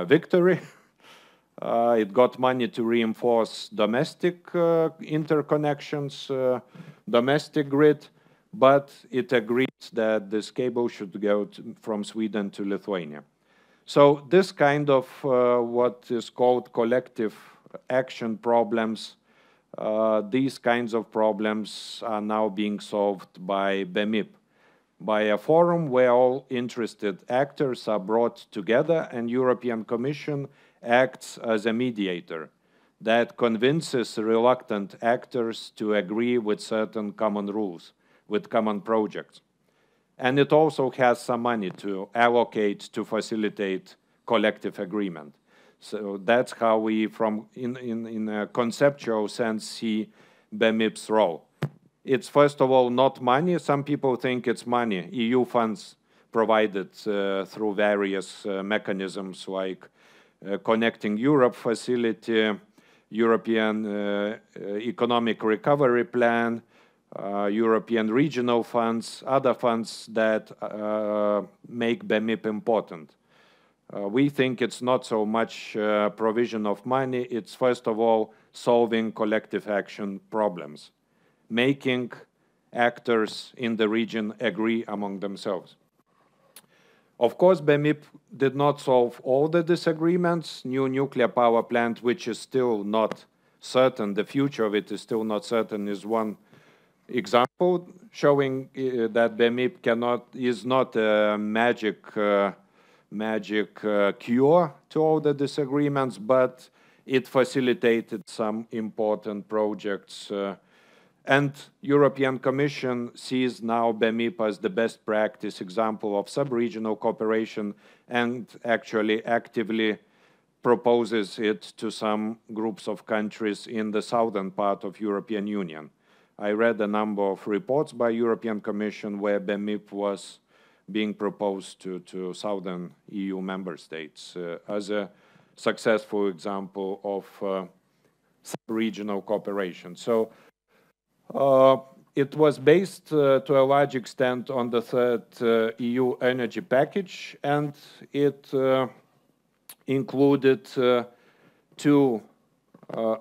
victory. It got money to reinforce domestic interconnections, domestic grid, but it agreed that this cable should go from Sweden to Lithuania. So this kind of what is called collective action problems, these kinds of problems are now being solved by BEMIP, by a forum where all interested actors are brought together, and European Commission acts as a mediator that convinces reluctant actors to agree with certain common rules, with common projects. And it also has some money to allocate to facilitate collective agreement. So that's how we, in a conceptual sense, see BEMIP's role. It's first of all not money. Some people think it's money. EU funds provided through various mechanisms like Connecting Europe Facility, European Economic Recovery Plan, European regional funds, other funds that make BEMIP important. We think it's not so much provision of money, it's first of all solving collective action problems, making actors in the region agree among themselves. Of course, BEMIP did not solve all the disagreements. New nuclear power plant, which is still not certain, the future of it is still not certain, is one example showing that BEMIP is not a magic cure to all the disagreements, but it facilitated some important projects. And European Commission sees now BEMIP as the best practice example of sub-regional cooperation, and actually actively proposes it to some groups of countries in the southern part of European Union. I read a number of reports by European Commission where BEMIP was being proposed to southern EU member states as a successful example of sub-regional cooperation. So it was based to a large extent on the third EU energy package, and it included two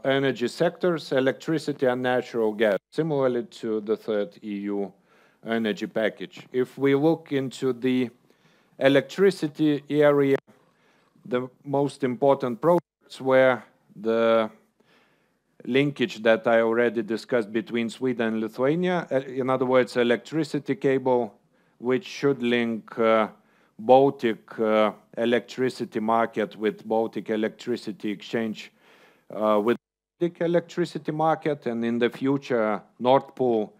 energy sectors, electricity and natural gas, similarly to the third EU energy package. If we look into the electricity area, the most important projects were the linkage that I already discussed between Sweden and Lithuania. In other words, electricity cable, which should link Baltic electricity market with Baltic electricity exchange with Baltic electricity market, and in the future, Nord Pool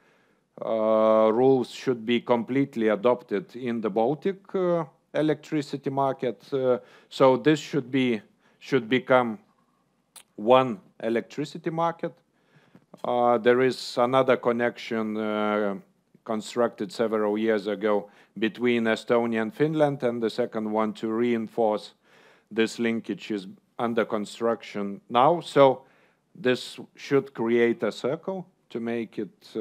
rules should be completely adopted in the Baltic electricity market. So this should become one electricity market. There is another connection constructed several years ago between Estonia and Finland, and the second one to reinforce this linkage is under construction now. So this should create a circle to make it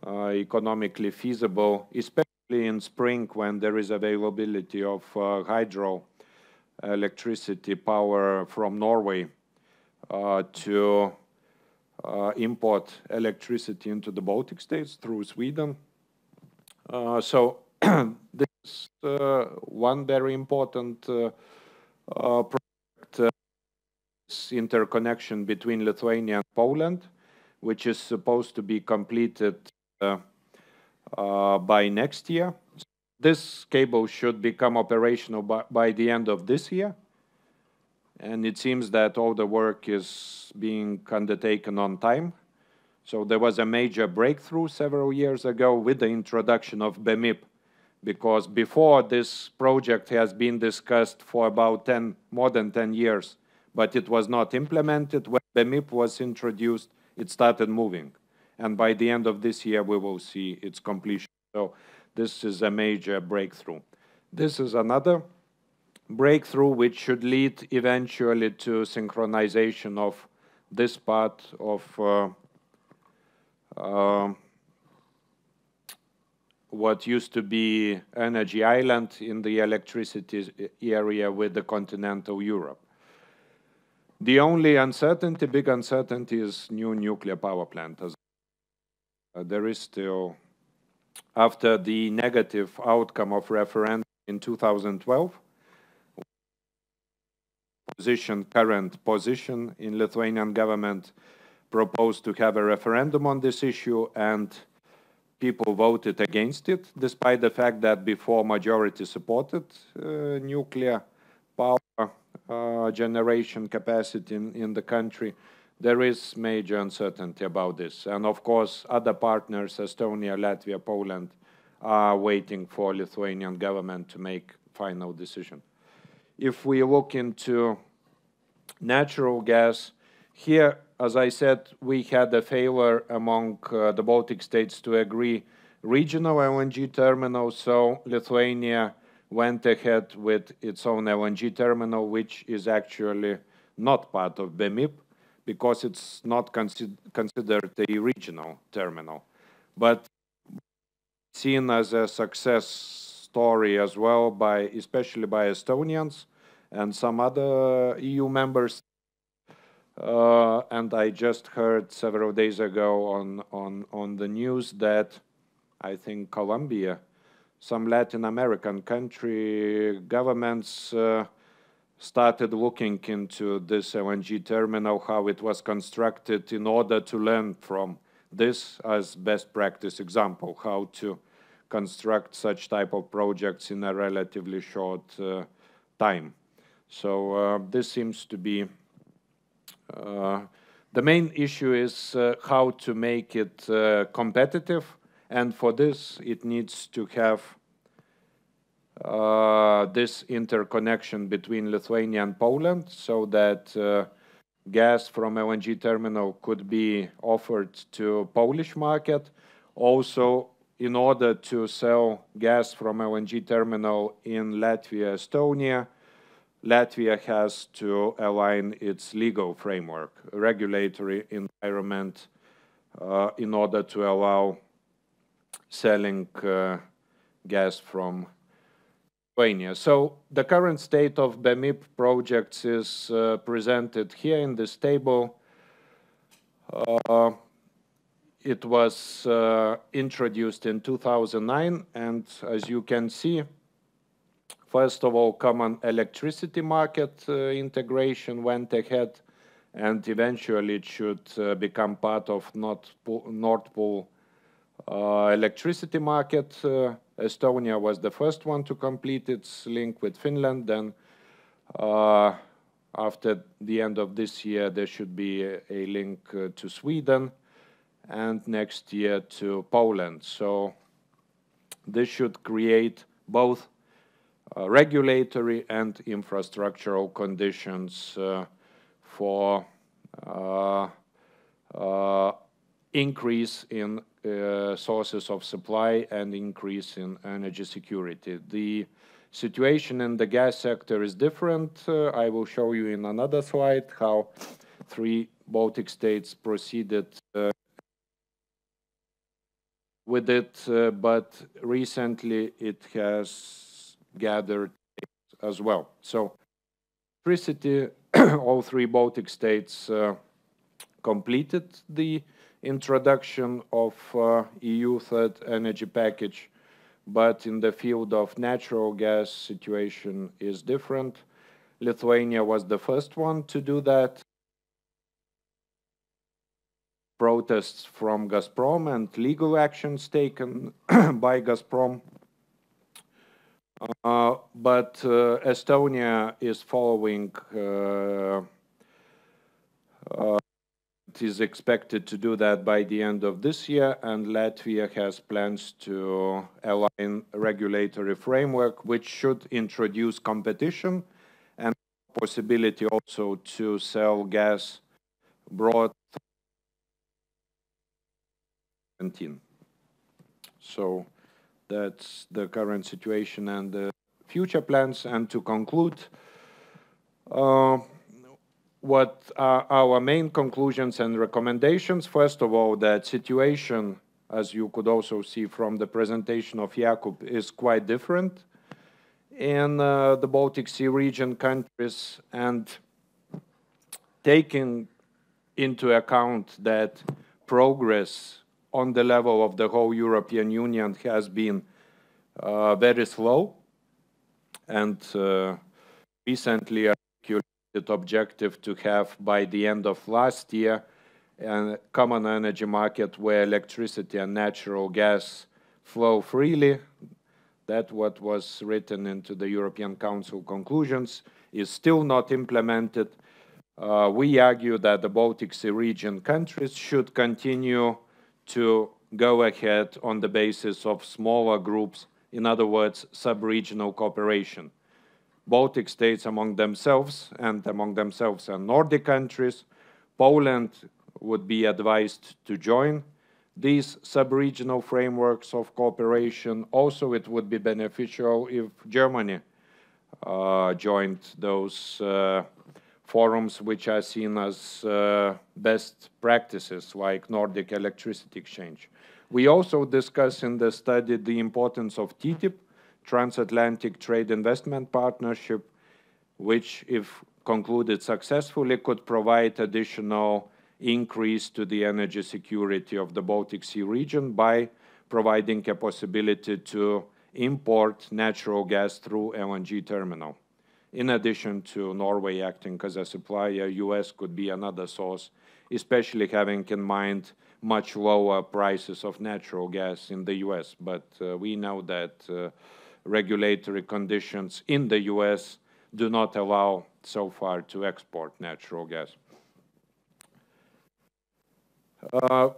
economically feasible, especially in spring when there is availability of hydro electricity power from Norway to import electricity into the Baltic states through Sweden. So this is one very important project, interconnection between Lithuania and Poland, which is supposed to be completed by next year. This cable should become operational by the end of this year. And it seems that all the work is being undertaken on time. So there was a major breakthrough several years ago with the introduction of BEMIP because before this project has been discussed for about more than 10 years, but it was not implemented. When BEMIP was introduced, it started moving. And by the end of this year, we will see its completion. So this is a major breakthrough. This is another breakthrough which should lead eventually to synchronization of this part of what used to be energy island in the electricity area with the continental Europe. The only uncertainty, big uncertainty, is new nuclear power plant. There is still, after the negative outcome of referendum in 2012, current position in Lithuanian government proposed to have a referendum on this issue, and people voted against it, despite the fact that before majority supported nuclear power generation capacity in the country. There is major uncertainty about this. And of course, other partners, Estonia, Latvia, Poland, are waiting for Lithuanian government to make final decision. If we look into natural gas, here, as I said, we had a failure among the Baltic states to agree regional LNG terminals, so Lithuania went ahead with its own LNG terminal, which is actually not part of BEMIP, because it's not considered a regional terminal, but seen as a success story as well, especially by Estonians and some other EU members. And I just heard several days ago on the news that I think Colombia, some Latin American country governments started looking into this LNG terminal, how it was constructed, in order to learn from this as best practice example, how to construct such type of projects in a relatively short time. So this seems to be the main issue is how to make it competitive, and for this it needs to have this interconnection between Lithuania and Poland, so that gas from LNG terminal could be offered to Polish market. Also, in order to sell gas from LNG terminal in Latvia, Estonia, Latvia has to align its legal framework, regulatory environment, in order to allow selling gas from Lithuania. So the current state of BEMIP projects is presented here in this table. It was introduced in 2009, and as you can see, first of all, common electricity market integration went ahead, and eventually it should become part of Nord Pool electricity market. Estonia was the first one to complete its link with Finland. Then after the end of this year, there should be a link to Sweden, and next year to Poland. So this should create both regulatory and infrastructural conditions for increase in sources of supply and increase in energy security. The situation in the gas sector is different. I will show you in another slide how 3 Baltic states proceeded with it, but recently it has gathered as well. So electricity, all 3 Baltic states completed the introduction of EU third energy package, but in the field of natural gas, situation is different. Lithuania was the first one to do that. Protests from Gazprom and legal actions taken by Gazprom. But Estonia is following is expected to do that by the end of this year, and Latvia has plans to align a regulatory framework which should introduce competition and possibility also to sell gas abroad. So that's the current situation and the future plans. And to conclude, what are our main conclusions and recommendations? First of all, that situation, as you could also see from the presentation of Jakub, is quite different in the Baltic Sea region countries, and taking into account that progress on the level of the whole European Union has been very slow, and recently articulated objective to have by the end of last year a common energy market where electricity and natural gas flow freely. That what was written into the European Council conclusions is still not implemented. We argue that the Baltic Sea region countries should continue to go ahead on the basis of smaller groups, in other words, sub-regional cooperation. Baltic states among themselves and Nordic countries. Poland would be advised to join these sub-regional frameworks of cooperation. Also, it would be beneficial if Germany joined those forums which are seen as best practices, like Nordic electricity exchange. We also discuss in the study the importance of TTIP, Transatlantic Trade Investment Partnership, which, if concluded successfully, could provide additional increase to the energy security of the Baltic Sea region by providing a possibility to import natural gas through LNG terminal. In addition to Norway acting as a supplier, US could be another source, especially having in mind much lower prices of natural gas in the US. But we know that regulatory conditions in the US do not allow so far to export natural gas.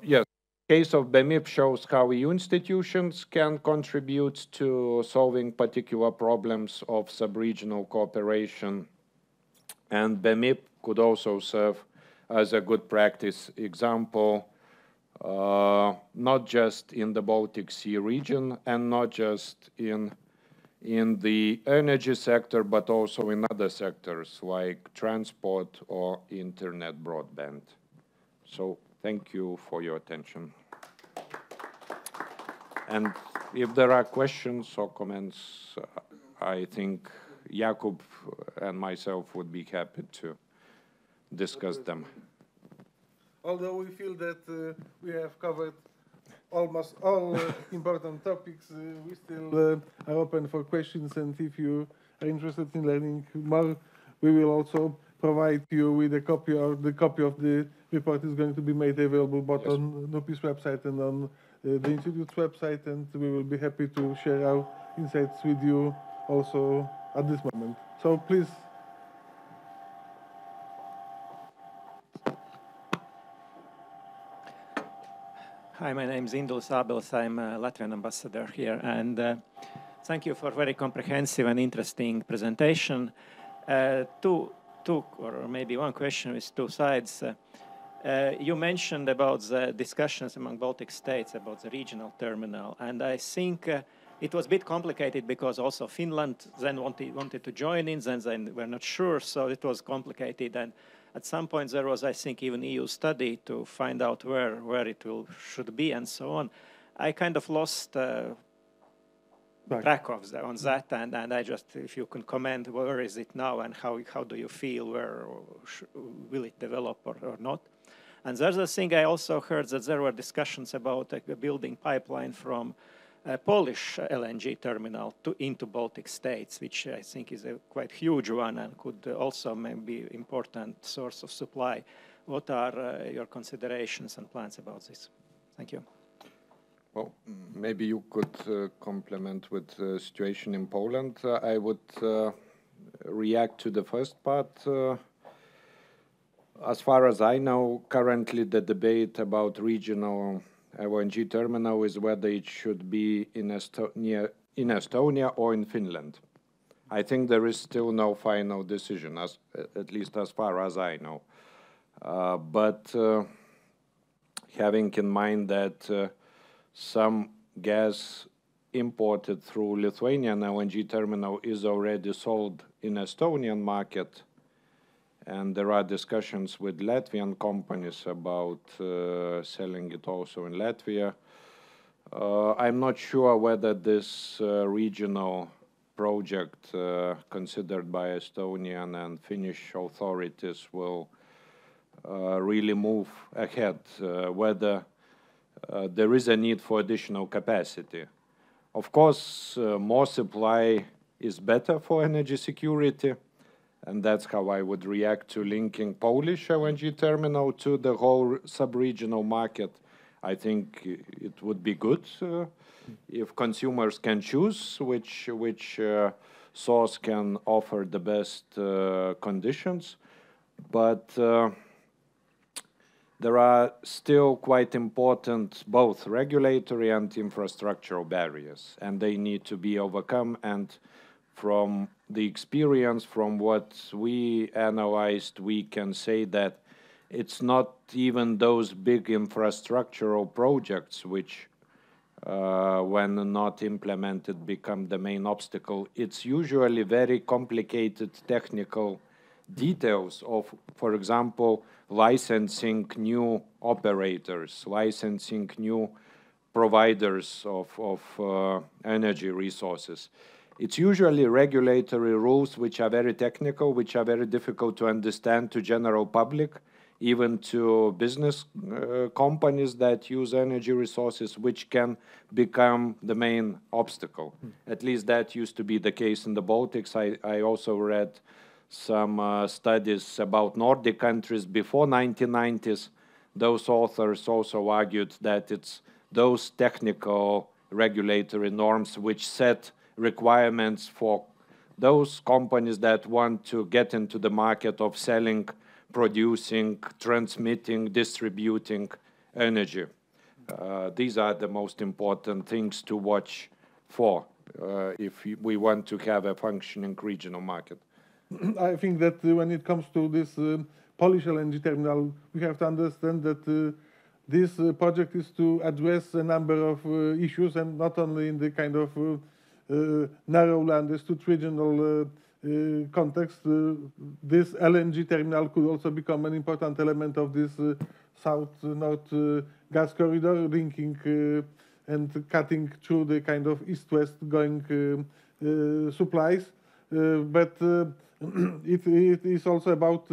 Yes, the case of BEMIP shows how EU institutions can contribute to solving particular problems of sub-regional cooperation, and BEMIP could also serve as a good practice example, not just in the Baltic Sea region and not just in the energy sector, but also in other sectors like transport or internet broadband. So thank you for your attention. And if there are questions or comments, I think Jakub and myself would be happy to discuss them. Although we feel that we have covered almost all important topics, we still are open for questions, and if you are interested in learning more, we will also provide you with a copy, or the copy of the report is going to be made available both on NUPI's website and on the Institute's website, and we will be happy to share our insights with you also at this moment. So please. Hi, my name is Induls Abels. I'm a Latvian ambassador here, and thank you for a very comprehensive and interesting presentation. Two or maybe one question with two sides. You mentioned about the discussions among Baltic states about the regional terminal, and I think it was a bit complicated because also Finland then wanted to join in, then they were not sure, so it was complicated. And at some point there was, I think, even EU study to find out where it should be and so on. I kind of lost track of on that, and I just, if you can comment, where is it now and how do you feel, where will it develop or not? And the other thing, I also heard that there were discussions about building pipeline from a Polish LNG terminal into Baltic states, which I think is a quite huge one and could also maybe important source of supply. What are your considerations and plans about this? Thank you. Well, maybe you could complement with the situation in Poland. I would react to the first part. as far as I know, currently the debate about regional LNG terminal is whether it should be in Estonia or in Finland. I think there is still no final decision, at least as far as I know. But having in mind that some gas imported through Lithuanian LNG terminal is already sold in Estonian market, and there are discussions with Latvian companies about selling it also in Latvia. I'm not sure whether this regional project considered by Estonian and Finnish authorities will really move ahead, whether there is a need for additional capacity. Of course, more supply is better for energy security, and that's how I would react to linking Polish LNG terminal to the whole sub-regional market. I think it would be good if consumers can choose which source can offer the best conditions. But there are still quite important both regulatory and infrastructural barriers, and they need to be overcome. And from the experience, from what we analyzed, we can say that it's not even those big infrastructural projects which, when not implemented, become the main obstacle. It's usually very complicated technical details of, for example, licensing new operators, licensing new providers of energy resources. It's usually regulatory rules which are very technical, which are very difficult to understand to general public, even to business companies that use energy resources, which can become the main obstacle. At least that used to be the case in the Baltics. I also read some studies about Nordic countries before 1990s. Those authors also argued that it's those technical regulatory norms which set requirements for those companies that want to get into the market of selling, producing, transmitting, distributing energy. These are the most important things to watch for if we want to have a functioning regional market. I think that when it comes to this Polish LNG terminal, we have to understand that this project is to address a number of issues, and not only in the kind of narrowly understood regional context. This LNG terminal could also become an important element of this south-north gas corridor, linking and cutting through the kind of east-west going supplies. But it is also about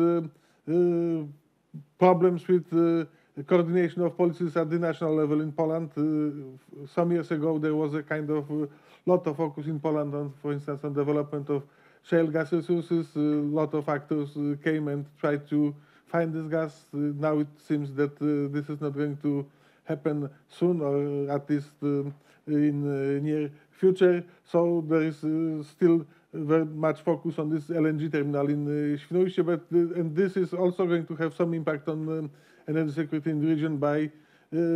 problems with coordination of policies at the national level in Poland. Some years ago, there was a kind of lot of focus in Poland on, for instance, on development of shale gas resources. A lot of actors came and tried to find this gas. Now it seems that this is not going to happen soon, or at least in near future. So there is still very much focus on this LNG terminal in Świnoujście, but and this is also going to have some impact on energy security in the region by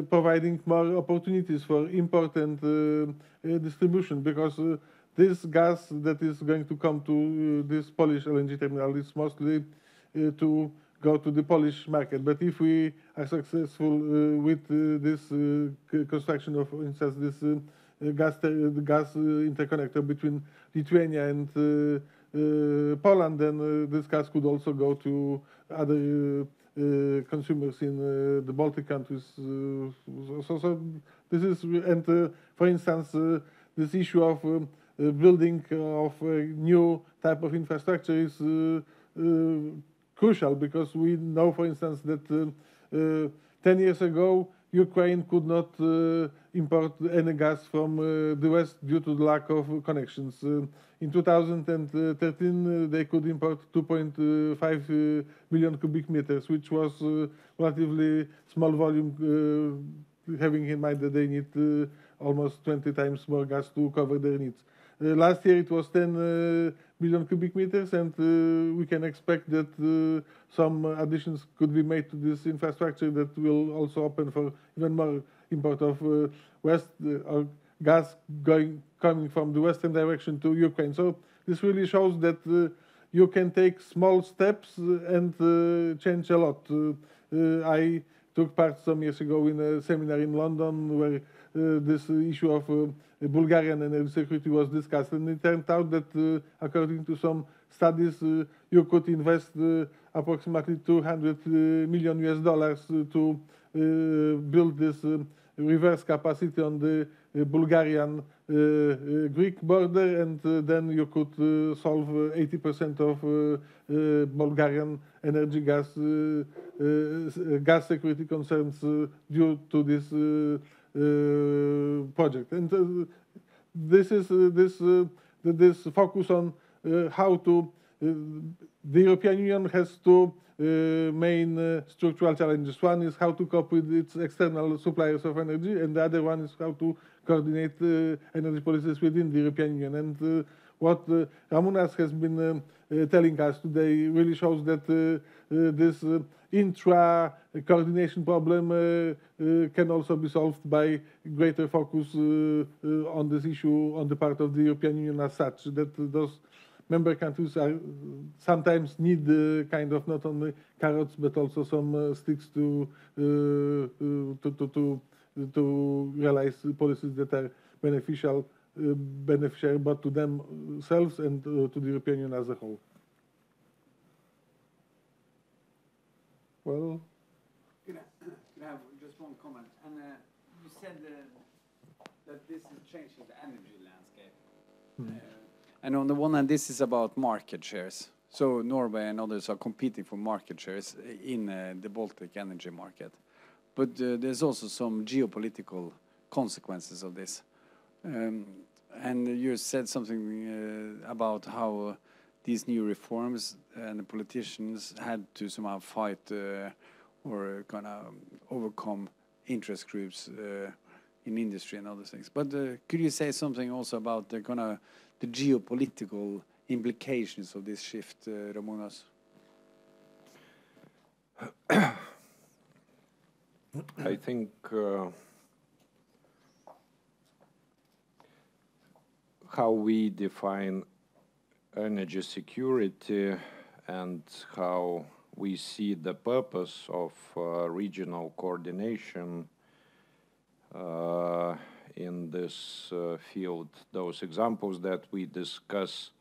providing more opportunities for import and distribution, because this gas that is going to come to this Polish LNG terminal is mostly to go to the Polish market. But if we are successful with this construction of, for instance, this gas interconnector between Lithuania and Poland, then this gas could also go to other consumers in the Baltic countries. So this is, and for instance, this issue of building of a new type of infrastructure is crucial, because we know, for instance, that 10 years ago, Ukraine could not import any gas from the West due to the lack of connections. In 2013, they could import 2.5 million cubic meters, which was relatively small volume, having in mind that they need almost 20 times more gas to cover their needs. last year it was 10 million cubic meters, and we can expect that some additions could be made to this infrastructure that will also open for even more import of west or gas coming from the western direction to Ukraine. So this really shows that you can take small steps and change a lot. I took part some years ago in a seminar in London where this issue of Bulgarian energy security was discussed, and it turned out that according to some studies, you could invest approximately $200 million to build this reverse capacity on the Bulgarian Greek border, and then you could solve 80% of Bulgarian energy gas security concerns due to this project. And this focus on how to the European Union has two main structural challenges. One is how to cope with its external suppliers of energy, and the other one is how to coordinate energy policies within the European Union. And what Ramunas has been telling us today really shows that this intra-coordination problem can also be solved by greater focus on this issue on the part of the European Union as such, that those member countries sometimes need kind of not only carrots but also some sticks to realize policies that are beneficial both to themselves and to the European Union as a whole. Well, can I have just one comment? And you said that this is changing the energy landscape. And on the one hand, this is about market shares. So Norway and others are competing for market shares in the Baltic energy market. But there's also some geopolitical consequences of this. And you said something about how these new reforms and the politicians had to somehow fight or kind of overcome interest groups in industry and other things. But could you say something also about the kind of the geopolitical implications of this shift, Ramunas? I think how we define energy security and how we see the purpose of regional coordination in this field, those examples that we discuss,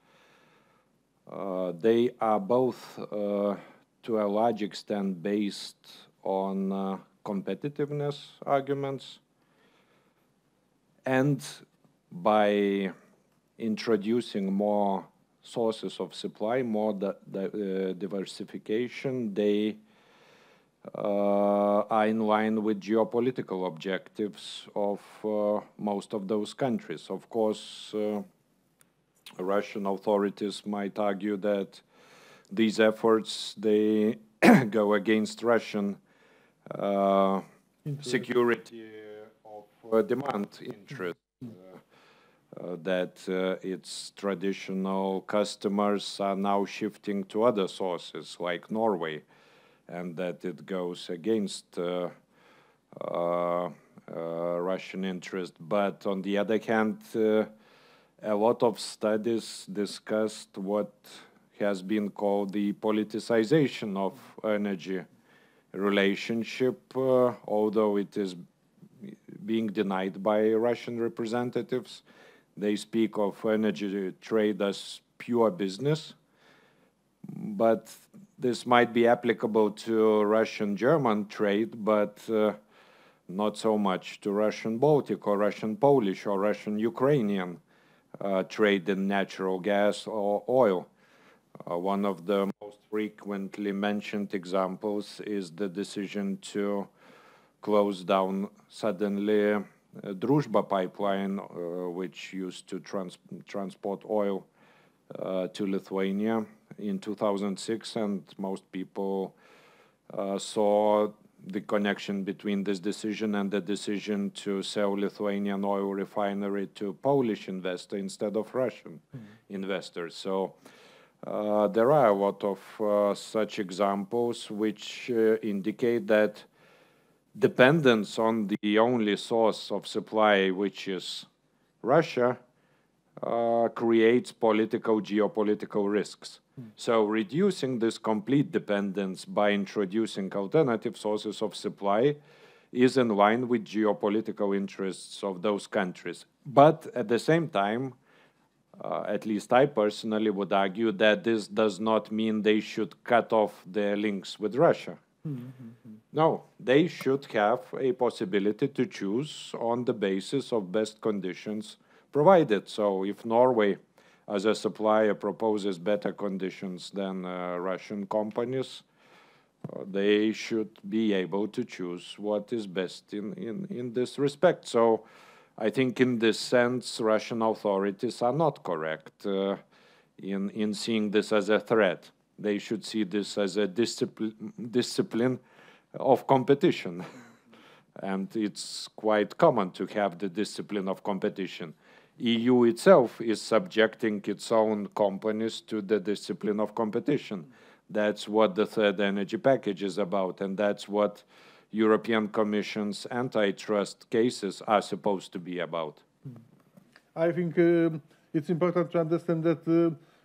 they are both to a large extent based on competitiveness arguments, and by introducing more sources of supply, more diversification, they are in line with geopolitical objectives of most of those countries. Of course, Russian authorities might argue that these efforts, they go against Russian security of demand interest, that its traditional customers are now shifting to other sources like Norway, and that it goes against Russian interest. But on the other hand, a lot of studies discussed what has been called the politicization of energy relationship, although it is being denied by Russian representatives. They speak of energy trade as pure business, but this might be applicable to Russian-German trade, but not so much to Russian-Baltic or Russian-Polish or Russian-Ukrainian trade in natural gas or oil. One of the most frequently mentioned examples is the decision to close down suddenly Druzhba pipeline, which used to transport oil to Lithuania in 2006, and most people saw the connection between this decision and the decision to sell Lithuanian oil refinery to Polish investor instead of Russian investors. So there are a lot of such examples which indicate that dependence on the only source of supply, which is Russia, creates geopolitical risks. So reducing this complete dependence by introducing alternative sources of supply is in line with geopolitical interests of those countries. But at the same time, at least I personally would argue that this does not mean they should cut off their links with Russia. No, they should have a possibility to choose on the basis of best conditions provided. So if Norway, as a supplier, proposes better conditions than Russian companies, they should be able to choose what is best in this respect. So I think in this sense, Russian authorities are not correct in seeing this as a threat. They should see this as a discipline of competition. And it's quite common to have the discipline of competition. EU itself is subjecting its own companies to the discipline of competition. That's what the third energy package is about, and that's what European Commission's antitrust cases are supposed to be about. I think it's important to understand that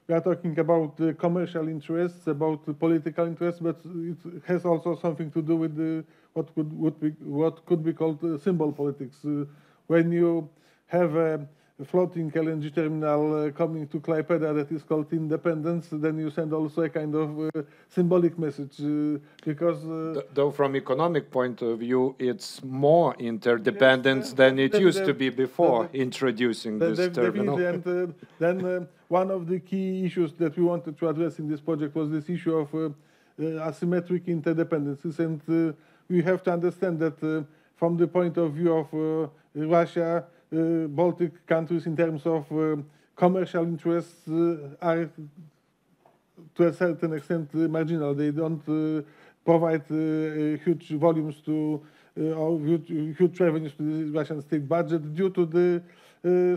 we are talking about commercial interests, about political interests, but it has also something to do with what could be called symbol politics. When you have a floating LNG terminal coming to Klaipeda that is called independence, then you send also a kind of symbolic message because... Though from economic point of view, it's more interdependence than it used to be before introducing this terminal. And then one of the key issues that we wanted to address in this project was this issue of asymmetric interdependencies. And we have to understand that from the point of view of Russia, Baltic countries in terms of commercial interests are to a certain extent marginal. They don't provide huge volumes to or huge revenues to the Russian state budget due to the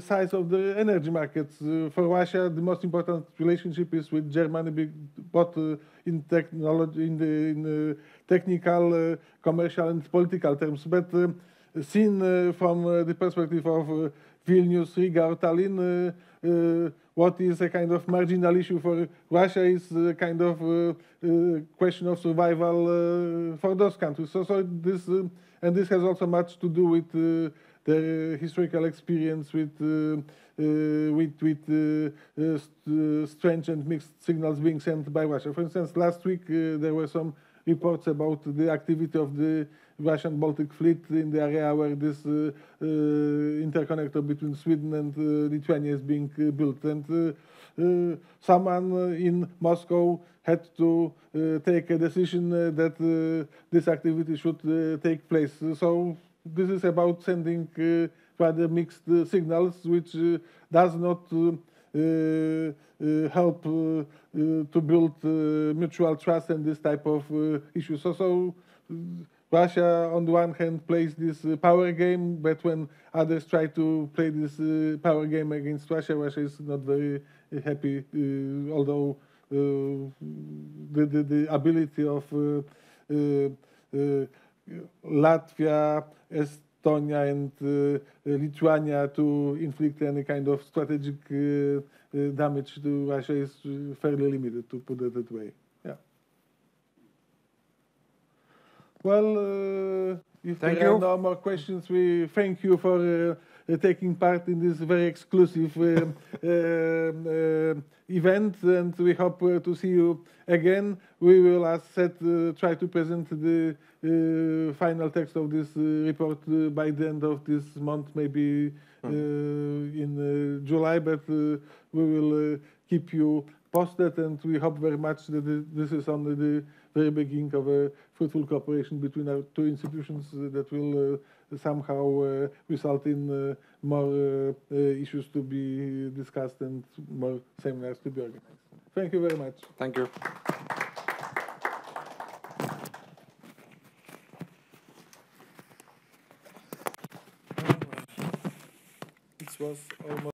size of the energy markets. For Russia, the most important relationship is with Germany, both in technology, in the technical, commercial, and political terms. But seen from the perspective of Vilnius, Riga, or Tallinn, what is a kind of marginal issue for Russia is a kind of question of survival for those countries. So this and this has also much to do with the historical experience with strange and mixed signals being sent by Russia. For instance, last week there were some reports about the activity of the Russian Baltic Fleet in the area where this interconnector between Sweden and Lithuania is being built. And someone in Moscow had to take a decision that this activity should take place. So this is about sending rather mixed signals, which does not help to build mutual trust in this type of issues. So Russia, on the one hand, plays this power game, but when others try to play this power game against Russia, Russia is not very happy, although the ability of Latvia, Estonia, and Lithuania to inflict any kind of strategic damage to Russia is fairly limited, to put it that way. Yeah. Well, if there are no more questions, we thank you for taking part in this very exclusive event, and we hope to see you again. We will, as said, try to present the final text of this report by the end of this month, maybe in July, but we will keep you posted, and we hope very much that this is only the very beginning of a fruitful cooperation between our two institutions that will somehow result in more issues to be discussed and more seminars to be organized. Thank you very much. Thank you. was almost